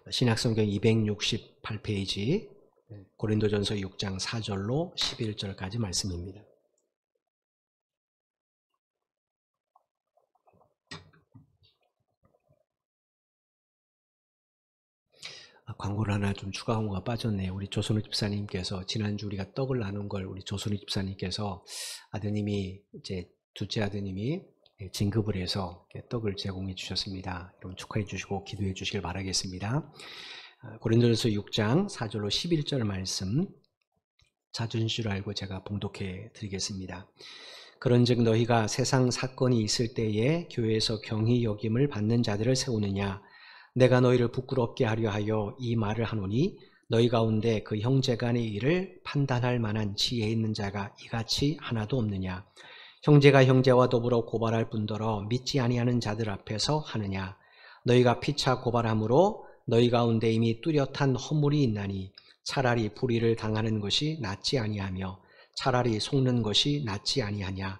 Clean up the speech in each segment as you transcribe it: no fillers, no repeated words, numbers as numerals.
신약성경 268페이지 고린도전서 6장 4절로 11절까지 말씀입니다. 광고를 하나 좀 추가 광고가 빠졌네요. 우리 조선우 집사님께서 지난주 우리가 떡을 나눈 걸 우리 조선우 집사님께서 아드님이 이제 둘째 아드님이 진급을 해서 떡을 제공해 주셨습니다. 여러분 축하해 주시고 기도해 주시길 바라겠습니다. 고린도전서 6장 4절로 11절 말씀 자주인 줄 알고 제가 봉독해 드리겠습니다. 그런즉 너희가 세상 사건이 있을 때에 교회에서 경히 여김을 받는 자들을 세우느냐? 내가 너희를 부끄럽게 하려 하여 이 말을 하노니 너희 가운데 그 형제간의 일을 판단할 만한 지혜 있는 자가 이같이 하나도 없느냐? 형제가 형제와 더불어 고발할 뿐더러 믿지 아니하는 자들 앞에서 하느냐? 너희가 피차 고발함으로 너희 가운데 이미 뚜렷한 허물이 있나니 차라리 불의를 당하는 것이 낫지 아니하며 차라리 속는 것이 낫지 아니하냐?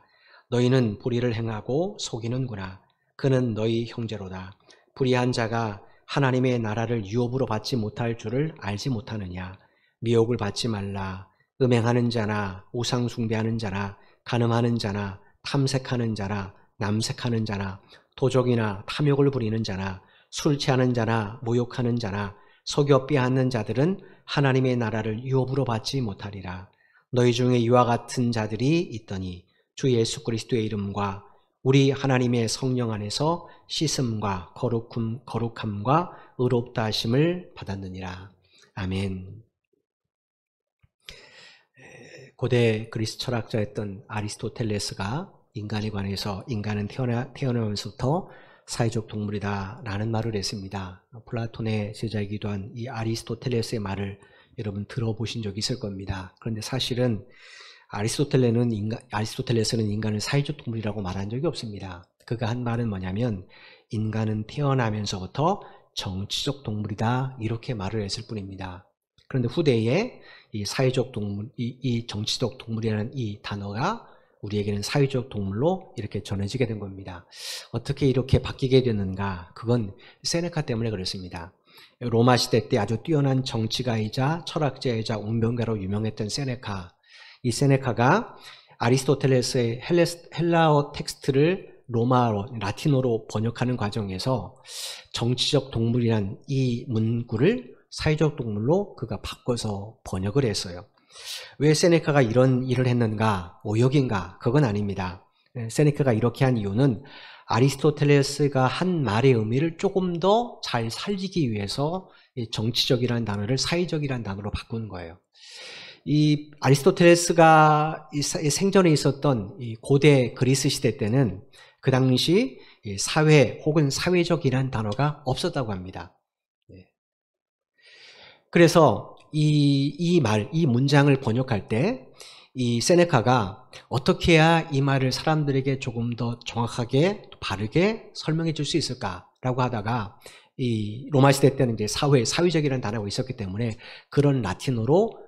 너희는 불의를 행하고 속이는구나. 그는 너희 형제로다. 불의한 자가 하나님의 나라를 유업으로 받지 못할 줄을 알지 못하느냐? 미혹을 받지 말라. 음행하는 자나 우상 숭배하는 자나 간음하는 자나 탐색하는 자나 남색하는 자나 도적이나 탐욕을 부리는 자나 술 취하는 자나 모욕하는 자나 속여 빼앗는 자들은 하나님의 나라를 유업으로 받지 못하리라. 너희 중에 이와 같은 자들이 있더니 주 예수 그리스도의 이름과 우리 하나님의 성령 안에서 씻음과 거룩함과 의롭다 하심을 받았느니라. 아멘. 고대 그리스 철학자였던 아리스토텔레스가 인간에 관해서 인간은 태어나면서부터 사회적 동물이다 라는 말을 했습니다. 플라톤의 제자이기도 한 이 아리스토텔레스의 말을 여러분 들어보신 적이 있을 겁니다. 그런데 사실은 아리스토텔레스는 인간을 사회적 동물이라고 말한 적이 없습니다. 그가 한 말은 뭐냐면 인간은 태어나면서부터 정치적 동물이다 이렇게 말을 했을 뿐입니다. 그런데 후대에 이 사회적 동물, 이 정치적 동물이라는 이 단어가 우리에게는 사회적 동물로 이렇게 전해지게 된 겁니다. 어떻게 이렇게 바뀌게 됐는가? 그건 세네카 때문에 그렇습니다. 로마 시대 때 아주 뛰어난 정치가이자 철학자이자 웅변가로 유명했던 세네카. 이 세네카가 아리스토텔레스의 헬라어 텍스트를 로마로, 라틴어로 번역하는 과정에서 정치적 동물이란 이 문구를 사회적 동물로 그가 바꿔서 번역을 했어요. 왜 세네카가 이런 일을 했는가? 오역인가? 그건 아닙니다. 세네카가 이렇게 한 이유는 아리스토텔레스가 한 말의 의미를 조금 더 잘 살리기 위해서 정치적이라는 단어를 사회적이라는 단어로 바꾼 거예요. 이 아리스토텔레스가 생전에 있었던 이 고대 그리스 시대 때는 그 당시 사회 혹은 사회적이라는 단어가 없었다고 합니다. 그래서 이 문장을 번역할 때 이 세네카가 어떻게 해야 이 말을 사람들에게 조금 더 정확하게 바르게 설명해 줄 수 있을까라고 하다가 이 로마 시대 때는 이제 사회적이라는 단어가 있었기 때문에 그런 라틴어로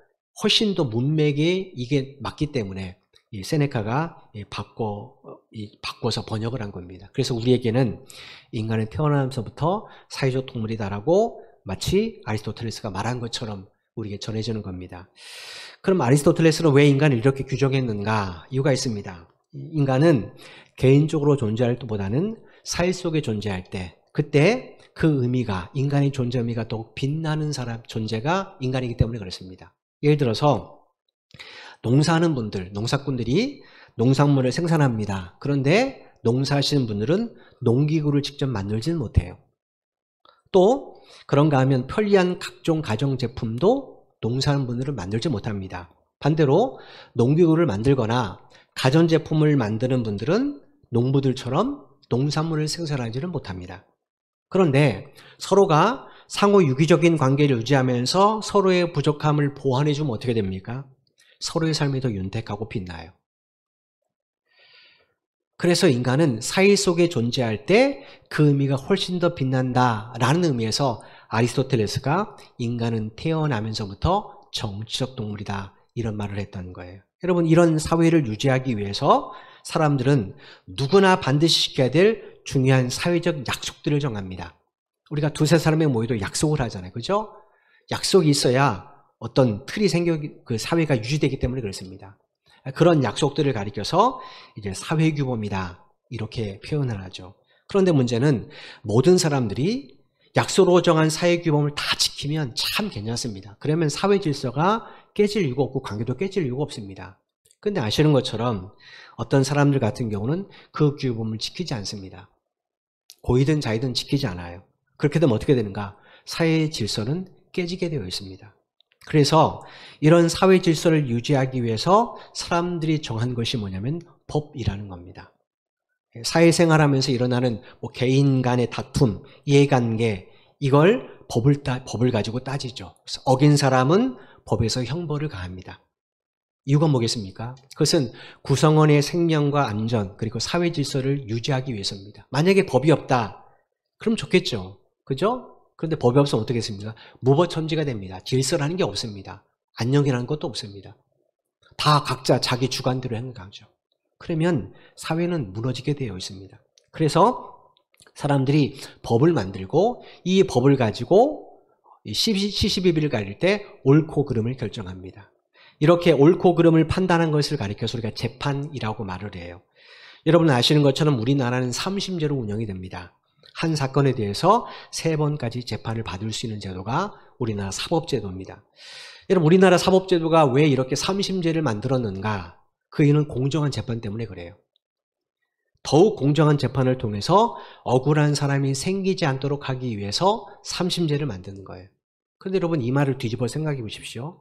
훨씬 더 문맥에 이게 맞기 때문에 이 세네카가 바꿔서 번역을 한 겁니다. 그래서 우리에게는 인간은 태어나면서부터 사회적 동물이다라고 마치 아리스토텔레스가 말한 것처럼 우리에게 전해지는 겁니다. 그럼 아리스토텔레스는 왜 인간을 이렇게 규정했는가? 이유가 있습니다. 인간은 개인적으로 존재할 때보다는 사회 속에 존재할 때 그때 그 의미가 인간의 존재 의미가 더욱 빛나는 존재가 인간이기 때문에 그렇습니다. 예를 들어서 농사하는 분들, 농사꾼들이 농산물을 생산합니다. 그런데 농사하시는 분들은 농기구를 직접 만들지는 못해요. 또 그런가 하면 편리한 각종 가전제품도 농사하는 분들은 만들지 못합니다. 반대로 농기구를 만들거나 가전제품을 만드는 분들은 농부들처럼 농산물을 생산하지는 못합니다. 그런데 서로가 상호 유기적인 관계를 유지하면서 서로의 부족함을 보완해주면 어떻게 됩니까? 서로의 삶이 더 윤택하고 빛나요. 그래서 인간은 사회 속에 존재할 때 그 의미가 훨씬 더 빛난다라는 의미에서 아리스토텔레스가 인간은 태어나면서부터 정치적 동물이다 이런 말을 했다는 거예요. 여러분 이런 사회를 유지하기 위해서 사람들은 누구나 반드시 지켜야 될 중요한 사회적 약속들을 정합니다. 우리가 두세 사람이 모여도 약속을 하잖아요. 그죠? 약속이 있어야 어떤 틀이 그 사회가 유지되기 때문에 그렇습니다. 그런 약속들을 가리켜서 이제 사회규범이다. 이렇게 표현을 하죠. 그런데 문제는 모든 사람들이 약속으로 정한 사회규범을 다 지키면 참 괜찮습니다. 그러면 사회 질서가 깨질 이유가 없고 관계도 깨질 이유가 없습니다. 근데 아시는 것처럼 어떤 사람들 같은 경우는 그 규범을 지키지 않습니다. 고이든 자이든 지키지 않아요. 그렇게 되면 어떻게 되는가? 사회의 질서는 깨지게 되어 있습니다. 그래서 이런 사회 질서를 유지하기 위해서 사람들이 정한 것이 뭐냐면 법이라는 겁니다. 사회생활하면서 일어나는 개인 간의 다툼, 이해관계, 이걸 법을 가지고 따지죠. 그래서 어긴 사람은 법에서 형벌을 가합니다. 이유가 뭐겠습니까? 그것은 구성원의 생명과 안전 그리고 사회 질서를 유지하기 위해서입니다. 만약에 법이 없다, 그럼 좋겠죠. 그죠? 그런데 법이 없으면 어떻게 했습니까? 무법천지가 됩니다. 질서라는 게 없습니다. 안녕이라는 것도 없습니다. 다 각자 자기 주관대로 행하죠. 그러면 사회는 무너지게 되어 있습니다. 그래서 사람들이 법을 만들고 이 법을 가지고 시시비비를 가릴 때 옳고 그름을 결정합니다. 이렇게 옳고 그름을 판단한 것을 가리켜서 우리가 재판이라고 말을 해요. 여러분 아시는 것처럼 우리나라는 3심제로 운영이 됩니다. 한 사건에 대해서 3번까지 재판을 받을 수 있는 제도가 우리나라 사법제도입니다. 여러분 우리나라 사법제도가 왜 이렇게 3심제를 만들었는가? 그 이유는 공정한 재판 때문에 그래요. 더욱 공정한 재판을 통해서 억울한 사람이 생기지 않도록 하기 위해서 3심제를 만드는 거예요. 그런데 여러분 이 말을 뒤집어 생각해 보십시오.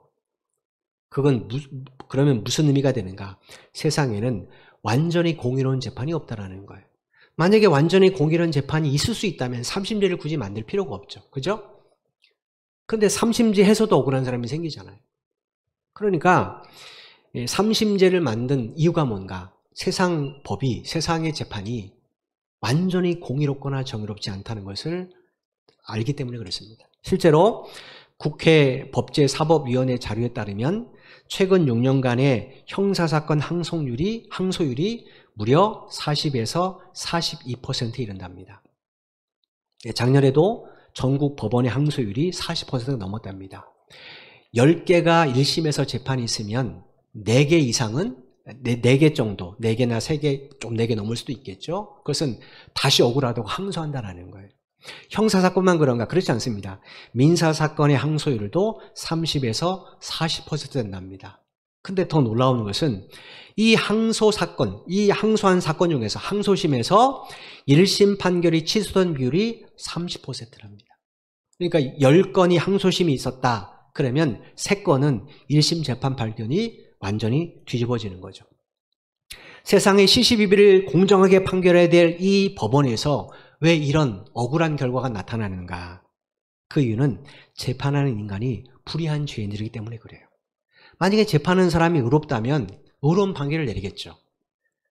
그러면 무슨 의미가 되는가? 세상에는 완전히 공의로운 재판이 없다라는 거예요. 만약에 완전히 공의로운 재판이 있을 수 있다면 3심제를 굳이 만들 필요가 없죠. 그죠? 그런데 3심제 해서도 억울한 사람이 생기잖아요. 그러니까 3심제를 만든 이유가 뭔가? 세상 법이, 세상의 재판이 완전히 공의롭거나 정의롭지 않다는 것을 알기 때문에 그렇습니다. 실제로 국회 법제사법위원회 자료에 따르면 최근 6년간의 형사사건 항소율이 무려 40에서 42%에 이른답니다. 작년에도 전국 법원의 항소율이 40%가 넘었답니다. 10개가 1심에서 재판이 있으면 4개 이상은 4개 정도, 4개나 3개, 좀 4개 넘을 수도 있겠죠. 그것은 다시 억울하다고 항소한다는 거예요. 형사사건만 그런가? 그렇지 않습니다. 민사사건의 항소율도 30에서 40% 된답니다. 근데 더 놀라운 것은 이 항소사건, 이 항소한 사건 중에서 항소심에서 1심 판결이 취소된 비율이 30%랍니다. 그러니까 10건이 항소심이 있었다. 그러면 3건은 1심 재판 발견이 완전히 뒤집어지는 거죠. 세상의 시시비비를 공정하게 판결해야 될 이 법원에서 왜 이런 억울한 결과가 나타나는가? 그 이유는 재판하는 인간이 불의한 죄인들이기 때문에 그래요. 만약에 재판하는 사람이 의롭다면 의로운 판결을 내리겠죠.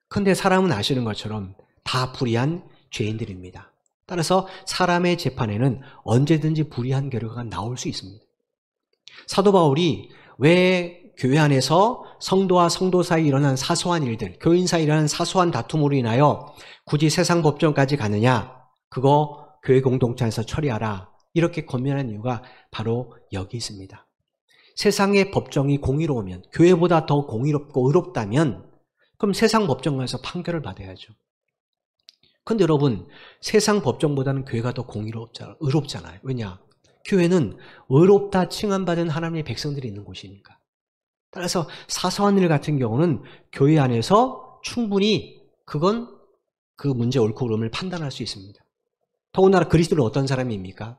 그런데 사람은 아시는 것처럼 다 불의한 죄인들입니다. 따라서 사람의 재판에는 언제든지 불의한 결과가 나올 수 있습니다. 사도 바울이 왜 교회 안에서 성도와 성도 사이에 일어난 사소한 일들, 교인 사이에 일어난 사소한 다툼으로 인하여 굳이 세상 법정까지 가느냐? 그거 교회 공동체 안에서 처리하라. 이렇게 권면한 이유가 바로 여기 있습니다. 세상의 법정이 공의로우면, 교회보다 더 공의롭고 의롭다면 그럼 세상 법정에서 판결을 받아야죠. 그런데 여러분, 세상 법정보다는 교회가 더 의롭잖아요. 왜냐? 교회는 의롭다 칭함받은 하나님의 백성들이 있는 곳이니까. 따라서 사소한 일 같은 경우는 교회 안에서 충분히 그 문제 옳고 그름을 판단할 수 있습니다. 더군다나 그리스도는 어떤 사람입니까?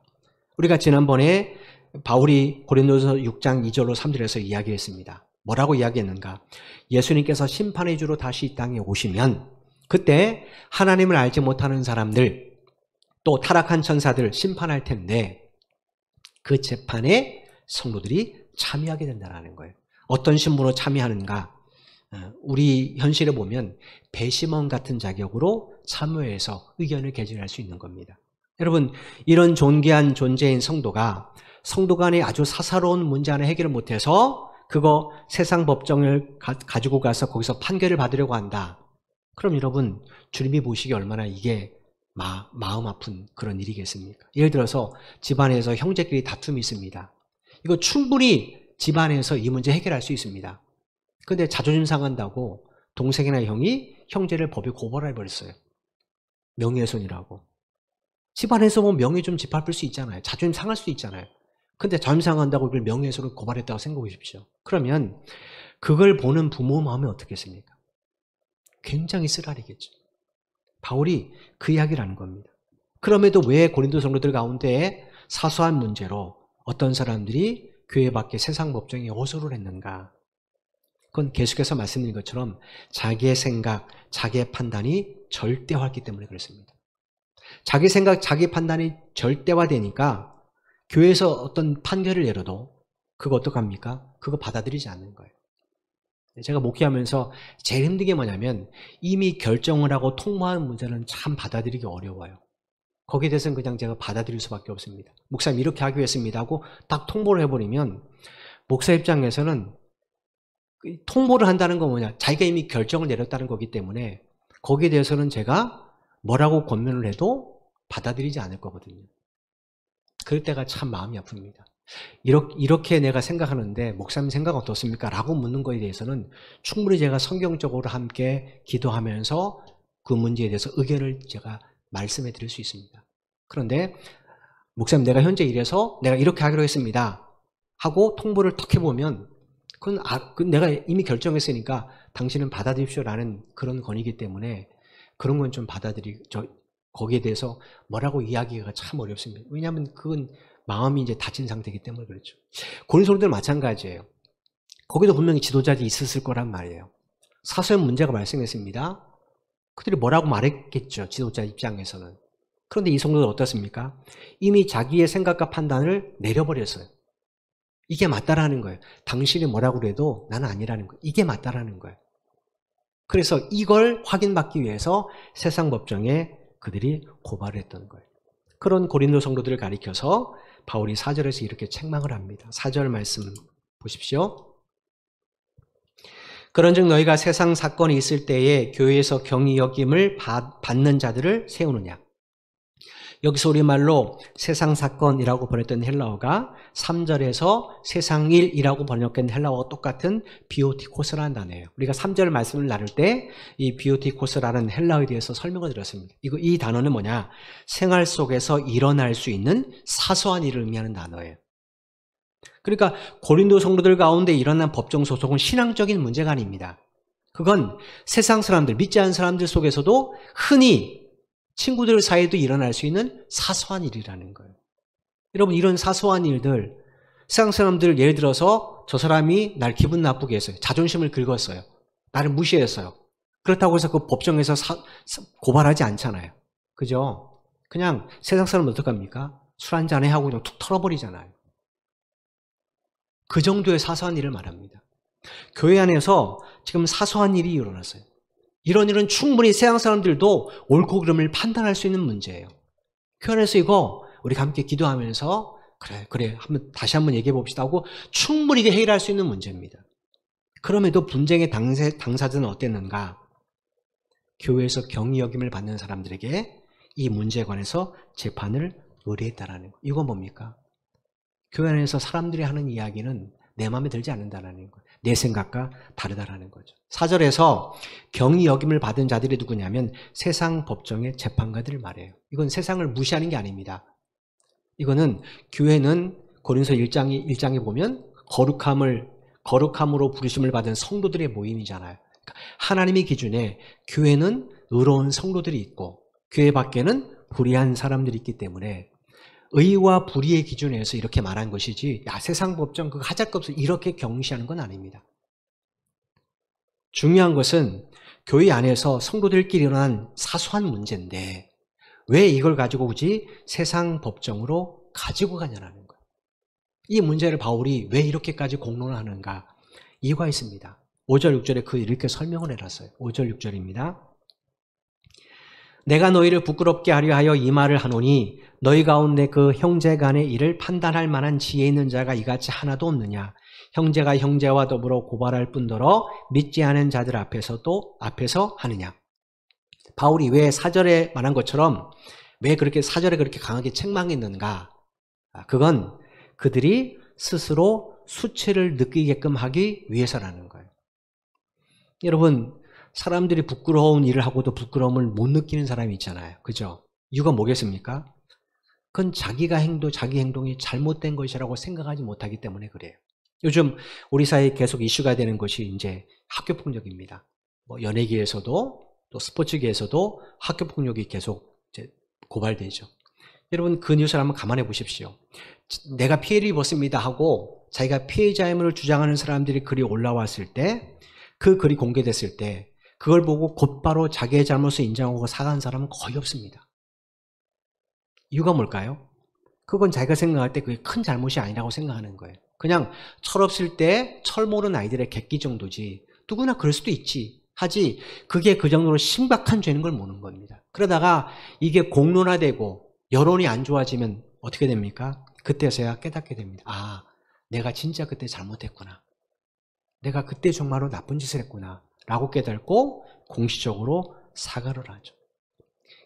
우리가 지난번에 바울이 고린도서 6장 2절로 3절에서 이야기했습니다. 뭐라고 이야기했는가? 예수님께서 심판의 주로 다시 이 땅에 오시면 그때 하나님을 알지 못하는 사람들 또 타락한 천사들 심판할 텐데 그 재판에 성도들이 참여하게 된다는 거예요. 어떤 신분으로 참여하는가? 우리 현실에 보면 배심원 같은 자격으로 참여해서 의견을 개진할 수 있는 겁니다. 여러분, 이런 존귀한 존재인 성도 간에 아주 사사로운 문제 하나 해결을 못해서 그거 세상 법정을 가지고 가서 거기서 판결을 받으려고 한다. 그럼 여러분, 주님이 보시기에 얼마나 이게 마음 아픈 그런 일이겠습니까? 예를 들어서 집안에서 형제끼리 다툼이 있습니다. 이거 충분히 집안에서 이 문제 해결할 수 있습니다. 근데 자존심 상한다고 동생이나 형이 형제를 법에 고발해버렸어요. 명예훼손이라고. 집안에서 뭐 명예 좀 짓밟을 수 있잖아요. 자존심 상할 수 있잖아요. 근데 자존심 상한다고 그걸 명예훼손을 고발했다고 생각해 보십시오. 그러면 그걸 보는 부모 마음이 어떻겠습니까? 굉장히 쓰라리겠죠. 바울이 그 이야기를 하는 겁니다. 그럼에도 왜 고린도 성도들 가운데 사소한 문제로 어떤 사람들이 교회 밖에 세상 법정에 호소를 했는가? 그건 계속해서 말씀드린 것처럼 자기의 생각, 자기의 판단이 절대화했기 때문에 그렇습니다. 자기 생각, 자기 판단이 절대화되니까 교회에서 어떤 판결을 내려도 그거 어떡합니까? 그거 받아들이지 않는 거예요. 제가 목회하면서 제일 힘든 게 뭐냐면 이미 결정을 하고 통보하는 문제는 참 받아들이기 어려워요. 거기에 대해서는 그냥 제가 받아들일 수밖에 없습니다. 목사님 이렇게 하기로 했습니다 하고 딱 통보를 해버리면 목사 입장에서는 통보를 한다는 건 뭐냐? 자기가 이미 결정을 내렸다는 거기 때문에 거기에 대해서는 제가 뭐라고 권면을 해도 받아들이지 않을 거거든요. 그럴 때가 참 마음이 아픕니다. 이렇게 내가 생각하는데 목사님 생각 어떻습니까? 라고 묻는 거에 대해서는 충분히 제가 성경적으로 함께 기도하면서 그 문제에 대해서 의견을 제가 말씀해 드릴 수 있습니다. 그런데 목사님 내가 현재 이래서 내가 이렇게 하기로 했습니다 하고 통보를 턱 해보면 그건 내가 이미 결정했으니까 당신은 받아들입시오라는 그런 건이기 때문에 그런 건 좀 거기에 대해서 뭐라고 이야기가 참 어렵습니다. 왜냐하면 그건 마음이 이제 다친 상태이기 때문에 그렇죠. 고린도 성도들 마찬가지예요. 거기도 분명히 지도자들이 있었을 거란 말이에요. 사소한 문제가 발생했습니다. 그들이 뭐라고 말했겠죠. 지도자 입장에서는. 그런데 이 성도들 어떻습니까? 이미 자기의 생각과 판단을 내려버렸어요. 이게 맞다라는 거예요. 당신이 뭐라고 그래도 나는 아니라는 거예요. 이게 맞다라는 거예요. 그래서 이걸 확인받기 위해서 세상 법정에 그들이 고발을 했던 거예요. 그런 고린도 성도들을 가리켜서 바울이 4절에서 이렇게 책망을 합니다. 4절 말씀 보십시오. 그런즉 너희가 세상 사건이 있을 때에 교회에서 경히 여김을 받는 자들을 세우느냐. 여기서 우리말로 세상 사건이라고 번역된 헬라어가 3절에서 세상 일이라고 번역된 헬라어와 똑같은 비오티코스라는 단어예요. 우리가 3절 말씀을 나눌 때 이 비오티코스라는 헬라어에 대해서 설명을 드렸습니다. 이 단어는 뭐냐? 생활 속에서 일어날 수 있는 사소한 일을 의미하는 단어예요. 그러니까 고린도 성도들 가운데 일어난 법정 소송은 신앙적인 문제가 아닙니다. 그건 세상 사람들, 믿지 않는 사람들 속에서도 흔히 친구들 사이에도 일어날 수 있는 사소한 일이라는 거예요. 여러분 이런 사소한 일들, 세상 사람들 예를 들어서 저 사람이 날 기분 나쁘게 했어요. 자존심을 긁었어요. 나를 무시했어요. 그렇다고 해서 그 법정에서 고발하지 않잖아요. 그죠? 그냥 세상 사람은 어떡합니까? 술 한잔해 하고 그냥 툭 털어버리잖아요. 그 정도의 사소한 일을 말합니다. 교회 안에서 지금 사소한 일이 일어났어요. 이런 일은 충분히 세상 사람들도 옳고 그름을 판단할 수 있는 문제예요. 교회 안에서 이거 우리가 함께 기도하면서 그래 다시 한번 얘기해 봅시다 하고 충분히 이게 해결할 수 있는 문제입니다. 그럼에도 분쟁의 당사자는 어땠는가? 교회에서 경히 여김을 받는 사람들에게 이 문제에 관해서 재판을 의뢰했다라는 거. 이건 뭡니까? 교회 안에서 사람들이 하는 이야기는 내 마음에 들지 않는다라는 거예요. 내 생각과 다르다라는 거죠. 4절에서 경히 여김을 받은 자들이 누구냐면 세상 법정의 재판가들을 말해요. 이건 세상을 무시하는 게 아닙니다. 이거는 교회는 고린도서 1장에 보면 거룩함으로 부르심을 받은 성도들의 모임이잖아요. 하나님의 기준에 교회는 의로운 성도들이 있고 교회 밖에는 불의한 사람들이 있기 때문에 의와 불의의 기준에서 이렇게 말한 것이지 세상 법정 그거 하잘 것 없어 이렇게 경시하는 건 아닙니다. 중요한 것은 교회 안에서 성도들끼리 일어난 사소한 문제인데 왜 이걸 가지고 굳이 세상 법정으로 가지고 가냐는 거예요. 이 문제를 바울이 왜 이렇게까지 공론을 하는가? 이유가 있습니다. 5절 6절에 이렇게 설명을 해놨어요. 5절 6절입니다. 내가 너희를 부끄럽게 하려 하여 이 말을 하노니 너희 가운데 그 형제 간의 일을 판단할 만한 지혜 있는 자가 이같이 하나도 없느냐. 형제가 형제와 더불어 고발할 뿐더러 믿지 않은 자들 앞에서 하느냐. 바울이 왜 4절에 말한 것처럼 왜 그렇게 4절에 그렇게 강하게 책망했는가? 그건 그들이 스스로 수치를 느끼게끔 하기 위해서라는 거예요. 여러분, 사람들이 부끄러운 일을 하고도 부끄러움을 못 느끼는 사람이 있잖아요. 그죠? 이유가 뭐겠습니까? 그건 자기 행동이 잘못된 것이라고 생각하지 못하기 때문에 그래요. 요즘 우리 사회에 계속 이슈가 되는 것이 이제 학교폭력입니다. 뭐 연예계에서도 또 스포츠계에서도 학교폭력이 계속 이제 고발되죠. 여러분, 그 뉴스를 한번 감안해 보십시오. 내가 피해를 입었습니다 하고 자기가 피해자임을 주장하는 사람들이 글이 올라왔을 때, 그 글이 공개됐을 때 그걸 보고 곧바로 자기의 잘못을 인정하고 사과한 사람은 거의 없습니다. 이유가 뭘까요? 그건 자기가 생각할 때 그게 큰 잘못이 아니라고 생각하는 거예요. 그냥 철없을 때 철 모르는 아이들의 객기 정도지, 누구나 그럴 수도 있지 하지, 그게 그 정도로 심각한 죄인 걸 모르는 겁니다. 그러다가 이게 공론화되고 여론이 안 좋아지면 어떻게 됩니까? 그때서야 깨닫게 됩니다. 아, 내가 진짜 그때 잘못했구나. 내가 그때 정말로 나쁜 짓을 했구나 라고 깨닫고 공식적으로 사과를 하죠.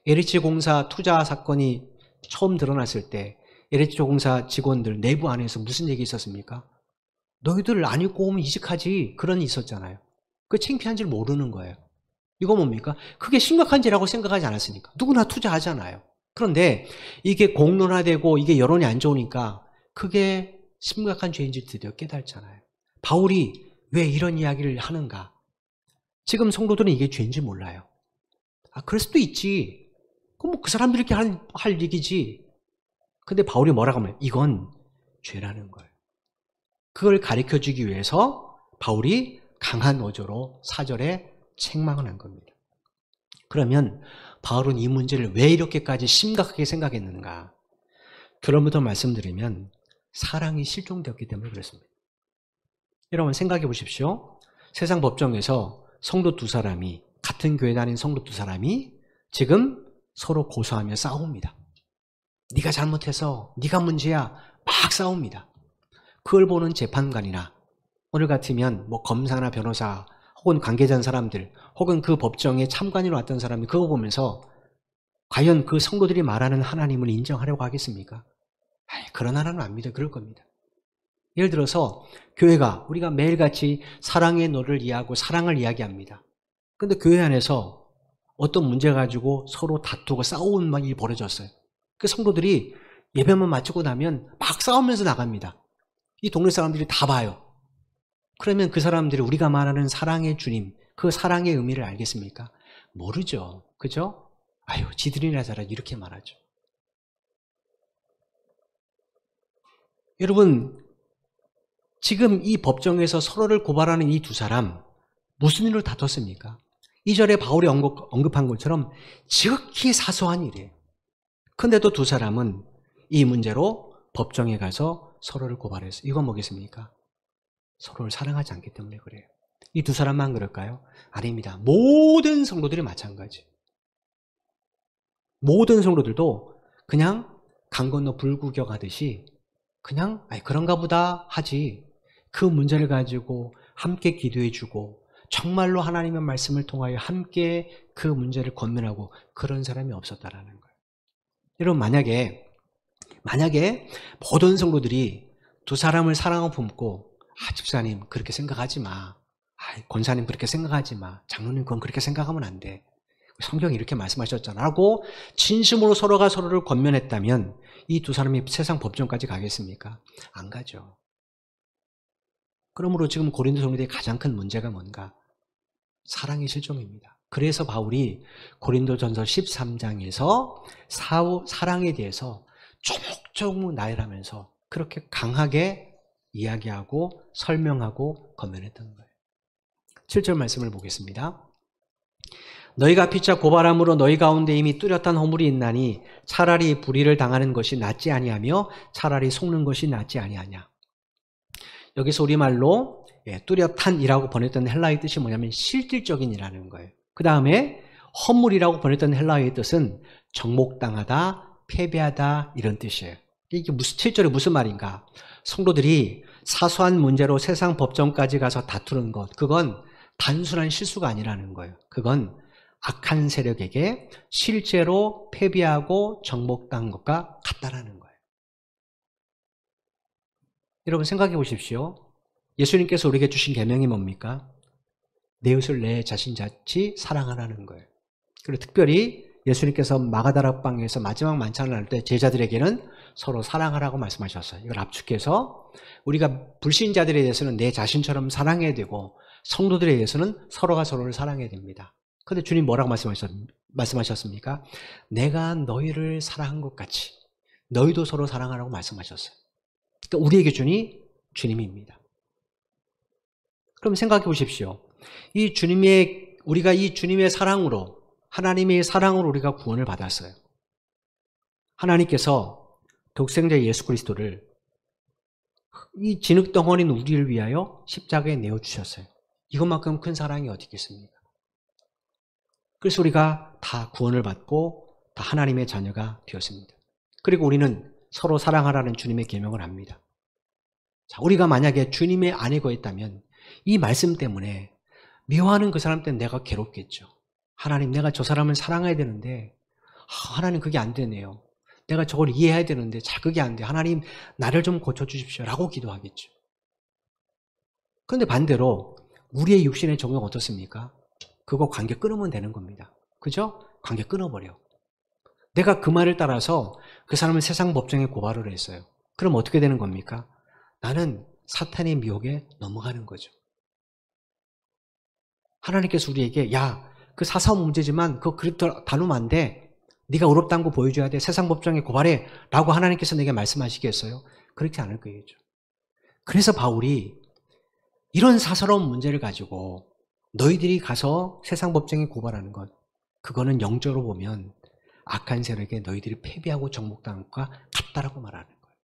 LH공사 투자 사건이 처음 드러났을 때 LH공사 직원들 내부 안에서 무슨 얘기 있었습니까? 너희들 안 입고 오면 이직하지, 그런 일 있었잖아요. 그 창피한 줄 모르는 거예요. 이거 뭡니까? 그게 심각한 죄라고 생각하지 않았으니까. 누구나 투자하잖아요. 그런데 이게 공론화되고 이게 여론이 안 좋으니까 그게 심각한 죄인지 드디어 깨닫잖아요. 바울이 왜 이런 이야기를 하는가? 지금 성도들은 이게 죄인지 몰라요. 그럴 수도 있지. 그럼 뭐 그 사람들이 이렇게 할 얘기지. 근데 바울이 뭐라고 하면 이건 죄라는 거예요. 그걸 가르쳐주기 위해서 바울이 강한 어조로 4절에 책망을 한 겁니다. 그러면 바울은 이 문제를 왜 이렇게까지 심각하게 생각했는가? 결론부터 말씀드리면 사랑이 실종되었기 때문에 그렇습니다. 여러분 생각해 보십시오. 세상 법정에서 성도 두 사람이, 같은 교회 다니는 성도 두 사람이 지금 서로 고소하며 싸웁니다. 네가 잘못해서 네가 문제야, 막 싸웁니다. 그걸 보는 재판관이나 오늘 같으면 뭐 검사나 변호사 혹은 관계자인 사람들 혹은 그 법정에 참관인으로 왔던 사람이 그거 보면서 과연 그 성도들이 말하는 하나님을 인정하려고 하겠습니까? 그런 하나는 안 믿어 그럴 겁니다. 예를 들어서 교회가 우리가 매일같이 사랑의 노를 이해하고 사랑을 이야기합니다. 그런데 교회 안에서 어떤 문제 가지고 서로 다투고 싸우는 일이 벌어졌어요. 그 성도들이 예배만 마치고 나면 막 싸우면서 나갑니다. 이 동네 사람들이 다 봐요. 그러면 그 사람들이 우리가 말하는 사랑의 주님, 그 사랑의 의미를 알겠습니까? 모르죠. 그죠? 아유, 지들이나 잘하지 이렇게 말하죠. 여러분, 지금 이 법정에서 서로를 고발하는 이 두 사람 무슨 일을 다퉜습니까? 2절에 바울이 언급한 것처럼 지극히 사소한 일이에요. 그런데도 두 사람은 이 문제로 법정에 가서 서로를 고발했어요. 이건 뭐겠습니까? 서로를 사랑하지 않기 때문에 그래요. 이 두 사람만 그럴까요? 아닙니다. 모든 성도들이 마찬가지. 모든 성도들도 그냥 강 건너 불구경하듯이 그냥 그런가 보다 하지, 그 문제를 가지고 함께 기도해주고 정말로 하나님의 말씀을 통하여 함께 그 문제를 권면하고 그런 사람이 없었다라는 거예요. 여러분, 만약에 모든 성도들이 두 사람을 사랑을 품고 집사님 그렇게 생각하지 마, 권사님 그렇게 생각하지 마, 장로님 그건 그렇게 생각하면 안 돼, 성경이 이렇게 말씀하셨잖아 라고 진심으로 서로가 서로를 권면했다면 이 두 사람이 세상 법정까지 가겠습니까? 안 가죠. 그러므로 지금 고린도 성도들의 가장 큰 문제가 뭔가? 사랑의 실종입니다. 그래서 바울이 고린도전서 13장에서 사랑에 대해서 조목조목 나열하면서 그렇게 강하게 이야기하고 설명하고 권면했던 거예요. 7절 말씀을 보겠습니다. 너희가 피차 고발함으로 너희 가운데 이미 뚜렷한 허물이 있나니 차라리 불의를 당하는 것이 낫지 아니하며 차라리 속는 것이 낫지 아니하냐. 여기서 우리말로 뚜렷한이라고 번역된 헬라어의 뜻이 뭐냐면 실질적인이라는 거예요. 그 다음에 허물이라고 번역된 헬라어의 뜻은 정목당하다, 패배하다 이런 뜻이에요. 이게 7절에 무슨 말인가? 성도들이 사소한 문제로 세상 법정까지 가서 다투는 것, 그건 단순한 실수가 아니라는 거예요. 그건 악한 세력에게 실제로 패배하고 정복당한 것과 같다라는 거예요. 여러분 생각해 보십시오. 예수님께서 우리에게 주신 계명이 뭡니까? 내 이웃을 내 자신같이 사랑하라는 거예요. 그리고 특별히 예수님께서 마가다락방에서 마지막 만찬을 할 때 제자들에게는 서로 사랑하라고 말씀하셨어요. 이걸 압축해서 우리가 불신자들에 대해서는 내 자신처럼 사랑해야 되고 성도들에 대해서는 서로가 서로를 사랑해야 됩니다. 그런데 주님 뭐라고 말씀하셨습니까? 내가 너희를 사랑한 것 같이 너희도 서로 사랑하라고 말씀하셨어요. 그러니까 우리에게 주니 주님입니다. 그럼 생각해 보십시오. 우리가 이 주님의 사랑으로, 하나님의 사랑으로 우리가 구원을 받았어요. 하나님께서 독생자 예수 그리스도를 이 진흙덩어리인 우리를 위하여 십자가에 내어주셨어요. 이것만큼 큰 사랑이 어디 있겠습니까? 그래서 우리가 다 구원을 받고 다 하나님의 자녀가 되었습니다. 그리고 우리는 서로 사랑하라는 주님의 계명을 합니다. 자, 우리가 만약에 주님의 아내가 있다면 이 말씀 때문에 미워하는 그 사람 때문에 내가 괴롭겠죠. 하나님, 내가 저 사람을 사랑해야 되는데 하나님 그게 안 되네요. 내가 저걸 이해해야 되는데 잘 그게 안 돼. 하나님 나를 좀 고쳐주십시오 라고 기도하겠죠. 그런데 반대로 우리의 육신의 종은 어떻습니까? 그거 관계 끊으면 되는 겁니다. 그죠? 관계 끊어버려. 내가 그 말을 따라서 그 사람을 세상 법정에 고발을 했어요. 그럼 어떻게 되는 겁니까? 나는 사탄의 미혹에 넘어가는 거죠. 하나님께서 우리에게 야, 그 사사원 문제지만 그거 그렇게 다루면 안 돼. 네가 어렵다는 거 보여줘야 돼. 세상 법정에 고발해 라고 하나님께서 내게 말씀하시겠어요? 그렇지 않을 거예요. 그래서 바울이 이런 사사로운 문제를 가지고 너희들이 가서 세상 법정에 고발하는 것, 그거는 영적으로 보면 악한 세력에 너희들이 패배하고 정복당한 것과 같다라고 말하는 거예요.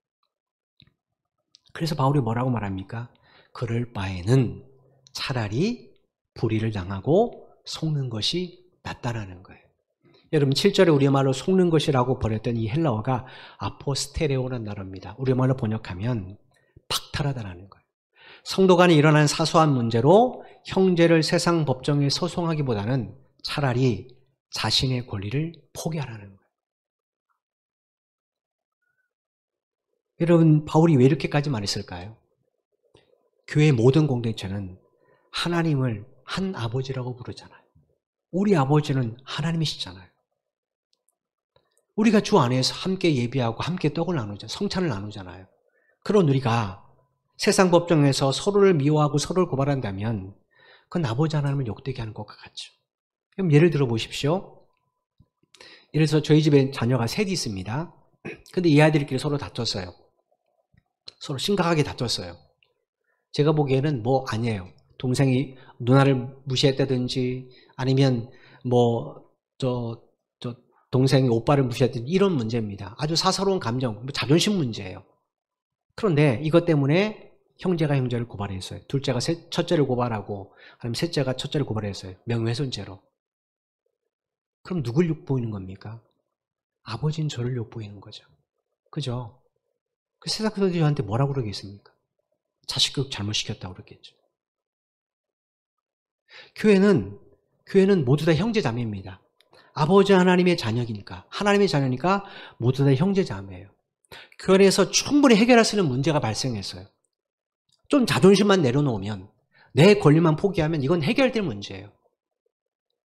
그래서 바울이 뭐라고 말합니까? 그럴 바에는 차라리 불의를 당하고 속는 것이 낫다라는 거예요. 여러분 7절에 우리말로 속는 것이라고 번역된 이 헬라어가 아포스테레오라는 단어입니다. 우리말로 번역하면 박탈하다라는 거예요. 성도 간에 일어난 사소한 문제로 형제를 세상 법정에 소송하기보다는 차라리 자신의 권리를 포기하라는 거예요. 여러분 바울이 왜 이렇게까지 말했을까요? 교회의 모든 공동체는 하나님을 한 아버지라고 부르잖아요. 우리 아버지는 하나님이시잖아요. 우리가 주 안에서 함께 예배하고 함께 떡을 나누잖아요. 성찬을 나누잖아요. 그런 우리가 세상 법정에서 서로를 미워하고 서로를 고발한다면 그건 아버지 하나님을 욕되게 하는 것과 같죠. 그럼 예를 들어 보십시오. 예를 들어서 저희 집에 자녀가 셋이 있습니다. 근데 이 아이들끼리 서로 다퉜어요. 서로 심각하게 다퉜어요. 제가 보기에는 뭐 아니에요. 동생이 누나를 무시했다든지 아니면 동생이 오빠를 무시했다든지 이런 문제입니다. 아주 사사로운 감정, 자존심 문제예요. 그런데 이것 때문에 형제가 형제를 고발했어요. 둘째가 첫째를 고발하고 아니면 셋째가 첫째를 고발했어요. 명예훼손죄로. 그럼 누굴 욕보이는 겁니까? 아버지는 저를 욕보이는 거죠. 그죠? 그 세상 사람들이 저한테 뭐라고 그러겠습니까? 자식 교육 잘못시켰다고 그러겠죠. 교회는 모두 다 형제자매입니다. 아버지 하나님의 자녀니까, 하나님의 자녀니까 모두 다 형제자매예요. 교회에서 충분히 해결할 수 있는 문제가 발생했어요. 좀 자존심만 내려놓으면, 내 권리만 포기하면 이건 해결될 문제예요.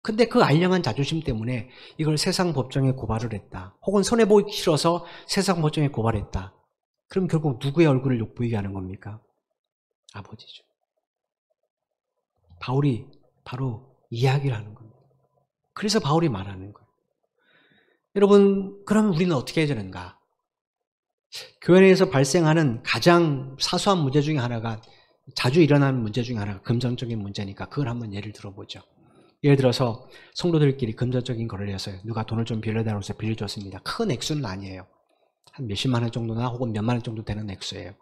근데 그 알량한 자존심 때문에 이걸 세상 법정에 고발을 했다. 혹은 손해보기 싫어서 세상 법정에 고발했다. 그럼 결국 누구의 얼굴을 욕보이게 하는 겁니까? 아버지죠. 바울이 바로 이야기를 하는 겁니다. 그래서 바울이 말하는 거예요. 여러분, 그러면 우리는 어떻게 해야 되는가? 교회 내에서 발생하는 가장 사소한 문제 중에 하나가, 자주 일어나는 문제 중에 하나가 금전적인 문제니까 그걸 한번 예를 들어보죠. 예를 들어서 성도들끼리 금전적인 거래를 해서 누가 돈을 좀 빌려달라고 해서 빌려줬습니다. 큰 액수는 아니에요. 한 몇십만 원 정도나 혹은 몇만 원 정도 되는 액수예요.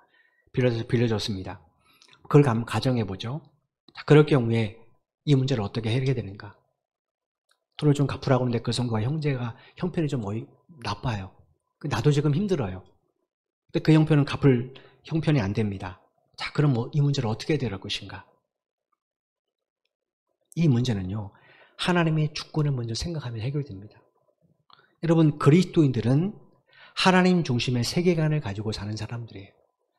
빌려줬습니다. 그걸 한번 가정해보죠. 그럴 경우에 이 문제를 어떻게 해결해야 되는가? 돈을 좀 갚으라고 하는데 그 성도가 형편이 좀 나빠요. 나도 지금 힘들어요. 근데 그 형편은 갚을 형편이 안 됩니다. 자, 그럼 이 문제를 어떻게 해야 될 것인가? 이 문제는요, 하나님의 주권을 먼저 생각하면 해결됩니다. 여러분, 그리스도인들은 하나님 중심의 세계관을 가지고 사는 사람들이에요.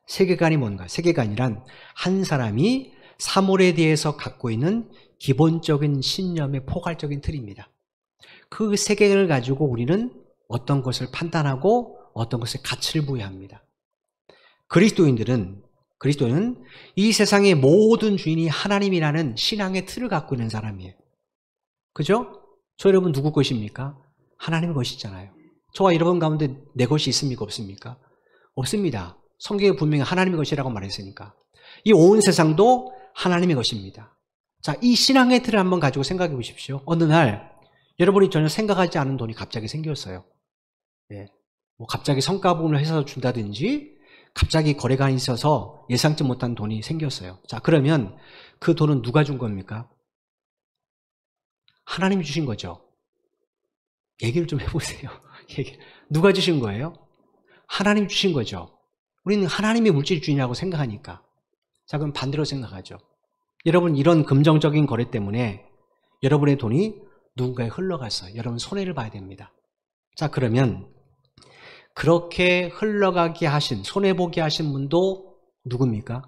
세계관이 뭔가? 세계관이란 한 사람이 사물에 대해서 갖고 있는 기본적인 신념의 포괄적인 틀입니다. 그 세계관을 가지고 우리는 어떤 것을 판단하고 어떤 것에 가치를 부여합니다. 그리스도인은 이 세상의 모든 주인이 하나님이라는 신앙의 틀을 갖고 있는 사람이에요. 그죠? 저 여러분 누구 것입니까? 하나님의 것이잖아요. 저와 여러분 가운데 내 것이 있습니까? 없습니까? 없습니다. 성경에 분명히 하나님의 것이라고 말했으니까. 이 온 세상도 하나님의 것입니다. 자, 이 신앙의 틀을 한번 가지고 생각해 보십시오. 어느 날 여러분이 전혀 생각하지 않은 돈이 갑자기 생겼어요. 예. 뭐 갑자기 성과보험을 회사에서 준다든지 갑자기 거래가 있어서 예상치 못한 돈이 생겼어요. 자, 그러면 그 돈은 누가 준 겁니까? 하나님이 주신 거죠. 얘기를 좀 해보세요. 누가 주신 거예요? 하나님이 주신 거죠. 우리는 하나님의 물질 주인이라고 생각하니까. 자, 그럼 반대로 생각하죠. 여러분, 이런 금전적인 거래 때문에 여러분의 돈이 누군가에 흘러갔어요. 여러분 손해를 봐야 됩니다. 자, 그러면 그렇게 흘러가게 하신, 손해보게 하신 분도 누굽니까?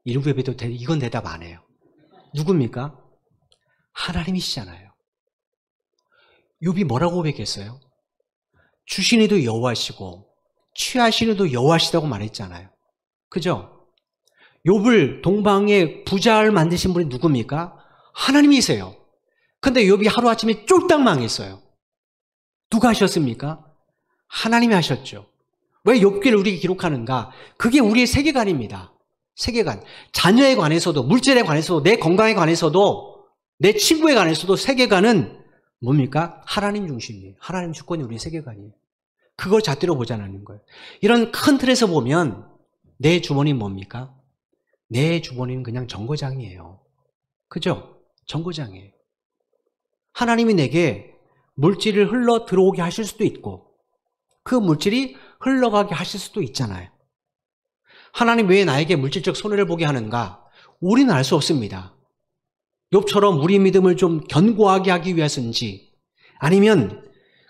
일부에도 이건 대답 안 해요. 누굽니까? 하나님이시잖아요. 욥이 뭐라고 고백했어요? 주신 이도 여호와시고 취하신 이도 여호와시다고 말했잖아요. 그죠? 욥을 동방의 부자를 만드신 분이 누굽니까? 하나님이세요. 근데 욥이 하루아침에 쫄딱 망했어요. 누가 하셨습니까? 하나님이 하셨죠. 왜 욥기를 우리에게 기록하는가? 그게 우리의 세계관입니다. 세계관. 자녀에 관해서도, 물질에 관해서도, 내 건강에 관해서도, 내 친구에 관해서도 세계관은 뭡니까? 하나님 중심이에요. 하나님 주권이 우리의 세계관이에요. 그걸 잣대로 보자는 거예요. 이런 큰 틀에서 보면 내 주머니는 뭡니까? 내 주머니는 그냥 정거장이에요. 그죠? 정거장이에요. 하나님이 내게 물질을 흘러 들어오게 하실 수도 있고 그 물질이 흘러가게 하실 수도 있잖아요. 하나님 왜 나에게 물질적 손해를 보게 하는가? 우리는 알 수 없습니다. 욥처럼 우리 믿음을 좀 견고하게 하기 위해서인지 아니면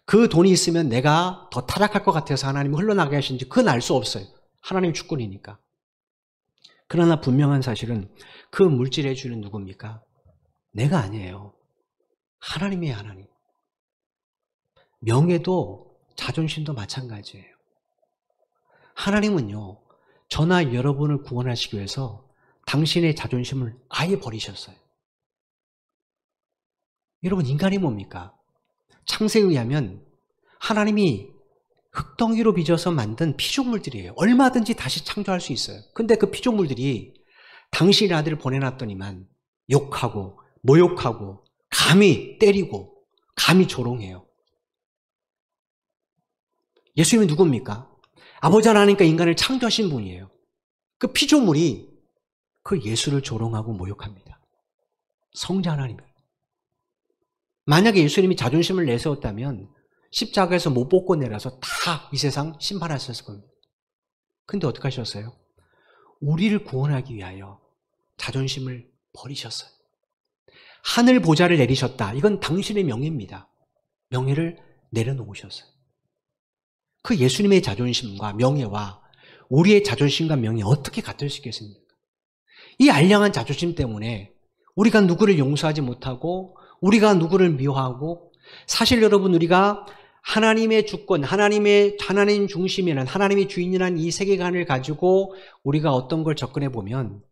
그 돈이 있으면 내가 더 타락할 것 같아서 하나님이 흘러나가게 하시는지 그건 알 수 없어요. 하나님 주권이니까. 그러나 분명한 사실은 그 물질의 주는 누굽니까? 내가 아니에요. 하나님이에요. 하나님. 명예도 자존심도 마찬가지예요. 하나님은요, 저나 여러분을 구원하시기 위해서 당신의 자존심을 아예 버리셨어요. 여러분, 인간이 뭡니까? 창세에 의하면 하나님이 흙덩이로 빚어서 만든 피조물들이에요. 얼마든지 다시 창조할 수 있어요. 근데 그 피조물들이 당신의 아들을 보내놨더니만 욕하고 모욕하고 감히 때리고 감히 조롱해요. 예수님이 누굽니까? 아버지 하나님과 인간을 창조하신 분이에요. 그 피조물이 그 예수를 조롱하고 모욕합니다. 성자 하나님을. 만약에 예수님이 자존심을 내세웠다면 십자가에서 못 벗고 내려서 다 이 세상 심판하셨을 겁니다. 근데 어떻게 하셨어요? 우리를 구원하기 위하여 자존심을 버리셨어요. 하늘 보좌를 내리셨다. 이건 당신의 명예입니다. 명예를 내려놓으셨어요. 그 예수님의 자존심과 명예와 우리의 자존심과 명예 어떻게 같을 수 있겠습니까? 이 알량한 자존심 때문에 우리가 누구를 용서하지 못하고 우리가 누구를 미워하고 사실 여러분 우리가 하나님의 주권, 하나님 중심이라는 하나님의 주인이라는 이 세계관을 가지고 우리가 어떤 걸 접근해 보면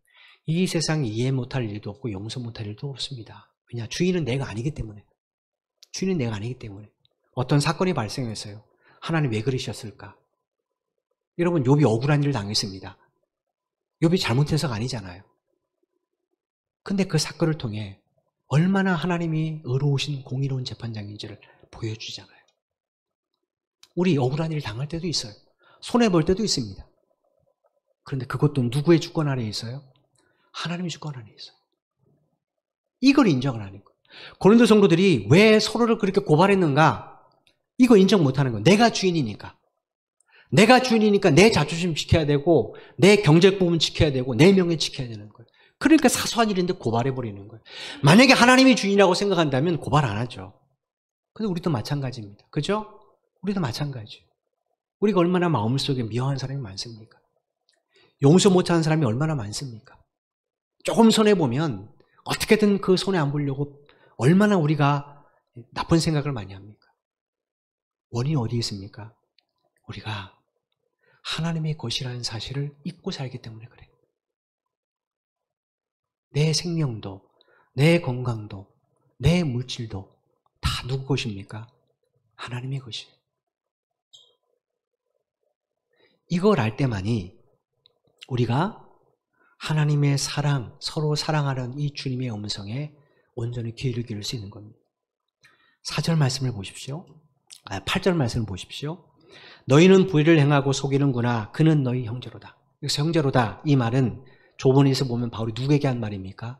이 세상에 이해 못할 일도 없고 용서 못할 일도 없습니다. 왜냐? 주인은 내가 아니기 때문에. 주인은 내가 아니기 때문에. 어떤 사건이 발생했어요. 하나님 왜 그러셨을까? 여러분, 욥이 억울한 일을 당했습니다. 욥이 잘못해서가 아니잖아요. 근데 그 사건을 통해 얼마나 하나님이 의로우신 공의로운 재판장인지를 보여주잖아요. 우리 억울한 일 당할 때도 있어요. 손해볼 때도 있습니다. 그런데 그것도 누구의 주권 아래에 있어요? 하나님의 주권 아래에 있어요. 이걸 인정을 하는 거예요. 고린도 성도들이 왜 서로를 그렇게 고발했는가? 이거 인정 못하는 거예요. 내가 주인이니까. 내가 주인이니까 내 자존심 지켜야 되고 내 경제 부분 지켜야 되고 내 명예 지켜야 되는 거예요. 그러니까 사소한 일인데 고발해버리는 거예요. 만약에 하나님이 주인이라고 생각한다면 고발 안 하죠. 근데 우리도 마찬가지입니다. 그죠? 우리도 마찬가지예요. 우리가 얼마나 마음속에 미워한 사람이 많습니까? 용서 못하는 사람이 얼마나 많습니까? 조금 손해보면 어떻게든 그 손해 안 보려고 얼마나 우리가 나쁜 생각을 많이 합니까? 원인이 어디 있습니까? 우리가 하나님의 것이라는 사실을 잊고 살기 때문에 그래요. 내 생명도, 내 건강도, 내 물질도 다 누구 것입니까? 하나님의 것이에요. 이걸 알 때만이 우리가 하나님의 사랑, 서로 사랑하는 이 주님의 음성에 온전히 귀를 기울일 수 있는 겁니다. 4절 말씀을 보십시오. 8절 말씀을 보십시오. 너희는 불의를 행하고 속이는구나. 그는 너희 형제로다. 여기서 형제로다. 이 말은 조본에서 보면 바울이 누구에게 한 말입니까?